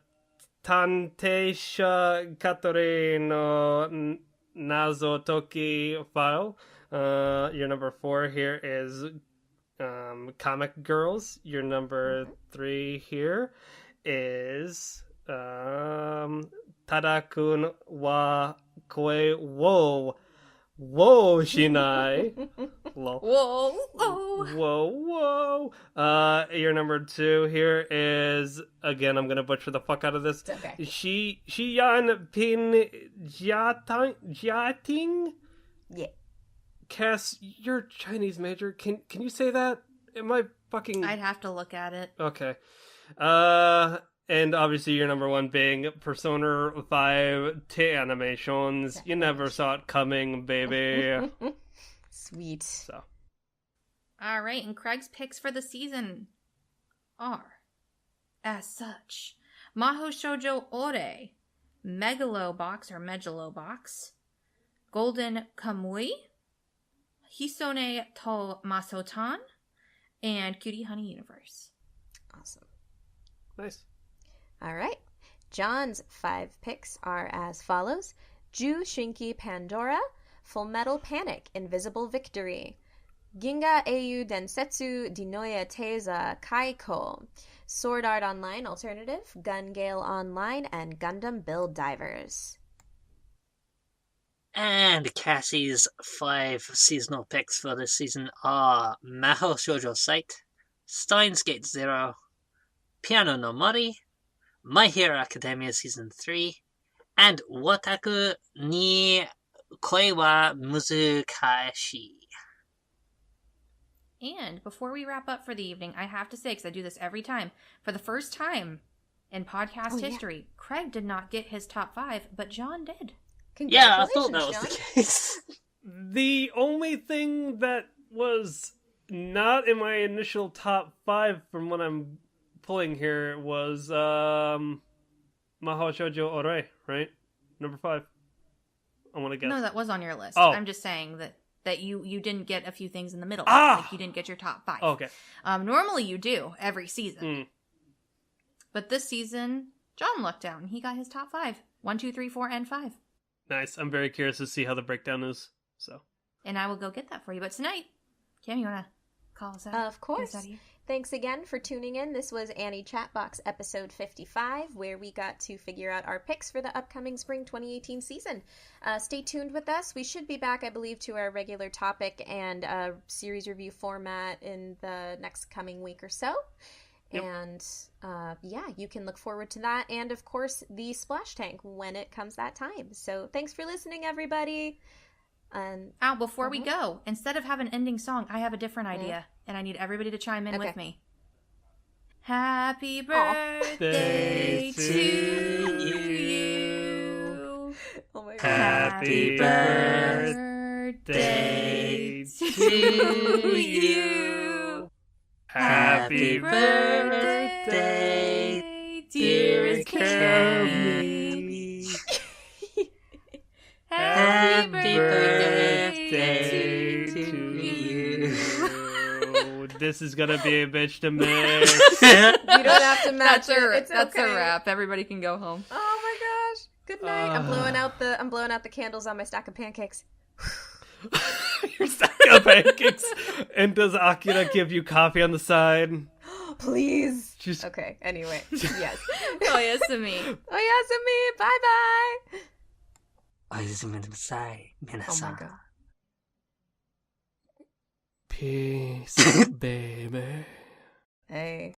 Speaker 2: Katori no Nazotoki File. Your number 4 here is Comic Girls. Your number 3 here is Tadakun wa koe wo shinai. Lol.
Speaker 4: Whoa, whoa.
Speaker 2: Whoa. Your number 2 here is, again, I'm gonna butcher the fuck out of this.
Speaker 1: It's okay.
Speaker 2: Shiyan Pin Jiating.
Speaker 1: Yeah.
Speaker 2: Cass, you're a Chinese major. Can you say that? Am I fucking...
Speaker 4: I'd have to look at it.
Speaker 2: Okay. And obviously your number 1 being Persona 5 T animations. You never saw it coming, baby.
Speaker 1: Sweet.
Speaker 2: So.
Speaker 4: All right, and Craig's picks for the season are, as such, Maho Shoujo Ore, Megalobox or Megalobox, Golden Kamui, Hisone to Masotan, and Cutie Honey Universe.
Speaker 1: Awesome.
Speaker 2: Nice.
Speaker 1: All right. John's 5 picks are as follows: Ju Shinki Pandora, Full Metal Panic, Invisible Victory, Ginga Eiyu Densetsu Dinoya Teiza Kaiko, Sword Art Online Alternative, Gun Gale Online, and Gundam Build Divers.
Speaker 5: And Cassie's 5 seasonal picks for this season are Mahou Shoujo Site, Steins Gate Zero, Piano no Mori, My Hero Academia Season 3, and Wataku ni Koi wa Muzukashi.
Speaker 4: And before we wrap up for the evening, I have to say, because I do this every time, for the first time in podcast history, Craig did not get his top 5, but John did.
Speaker 5: Yeah, I thought that was
Speaker 1: John.
Speaker 5: the case.
Speaker 2: The only thing that was not in my initial top 5 from what I'm pulling here was Mahou Shoujo Ore, right? Number 5. I want to guess.
Speaker 4: No, that was on your list.
Speaker 2: Oh.
Speaker 4: I'm just saying that you didn't get a few things in the middle.
Speaker 2: Ah!
Speaker 4: Like you didn't get your top 5.
Speaker 2: Okay.
Speaker 4: Normally you do every season.
Speaker 2: Mm.
Speaker 4: But this season, John looked down and he got his top 5. 1, 2, 3, 4, and 5.
Speaker 2: Nice. I'm very curious to see how the breakdown is. So.
Speaker 4: And I will go get that for you. But tonight, Cam, you want to call us out?
Speaker 1: Of
Speaker 4: Get us
Speaker 1: course.
Speaker 4: out of here?
Speaker 1: Thanks again for tuning in. This was Annie Chatbox episode 55, where we got to figure out our picks for the upcoming spring 2018 season. Stay tuned with us. We should be back, I believe, to our regular topic and series review format in the next coming week or so.
Speaker 2: Yep.
Speaker 1: And yeah, you can look forward to that. And of course, the splash tank when it comes that time. So thanks for listening, everybody. And
Speaker 4: Al, before we go, instead of having an ending song, I have a different
Speaker 1: Mm-hmm.
Speaker 4: idea. And I need everybody to chime in
Speaker 1: Okay.
Speaker 4: with me. Happy birthday to you.
Speaker 1: oh my god.
Speaker 2: Happy
Speaker 4: birthday to to you.
Speaker 2: Happy
Speaker 4: birthday, dearest Cammy. Happy birthday to you.
Speaker 2: This is gonna be a bitch to miss.
Speaker 1: You don't have to match
Speaker 4: That's
Speaker 1: it. It's
Speaker 4: a
Speaker 1: okay.
Speaker 4: wrap. Everybody can go home.
Speaker 1: Oh my gosh. Good night. I'm blowing out the candles on my stack of pancakes.
Speaker 2: Your stack of pancakes. And does Akira give you coffee on the side?
Speaker 1: Please.
Speaker 2: She's...
Speaker 1: Okay, anyway. Yes.
Speaker 4: Oh, yes, to me.
Speaker 1: Oyasumi. Bye-bye.
Speaker 5: Oyasumi
Speaker 1: Oh my god.
Speaker 2: Peace, baby.
Speaker 1: Hey.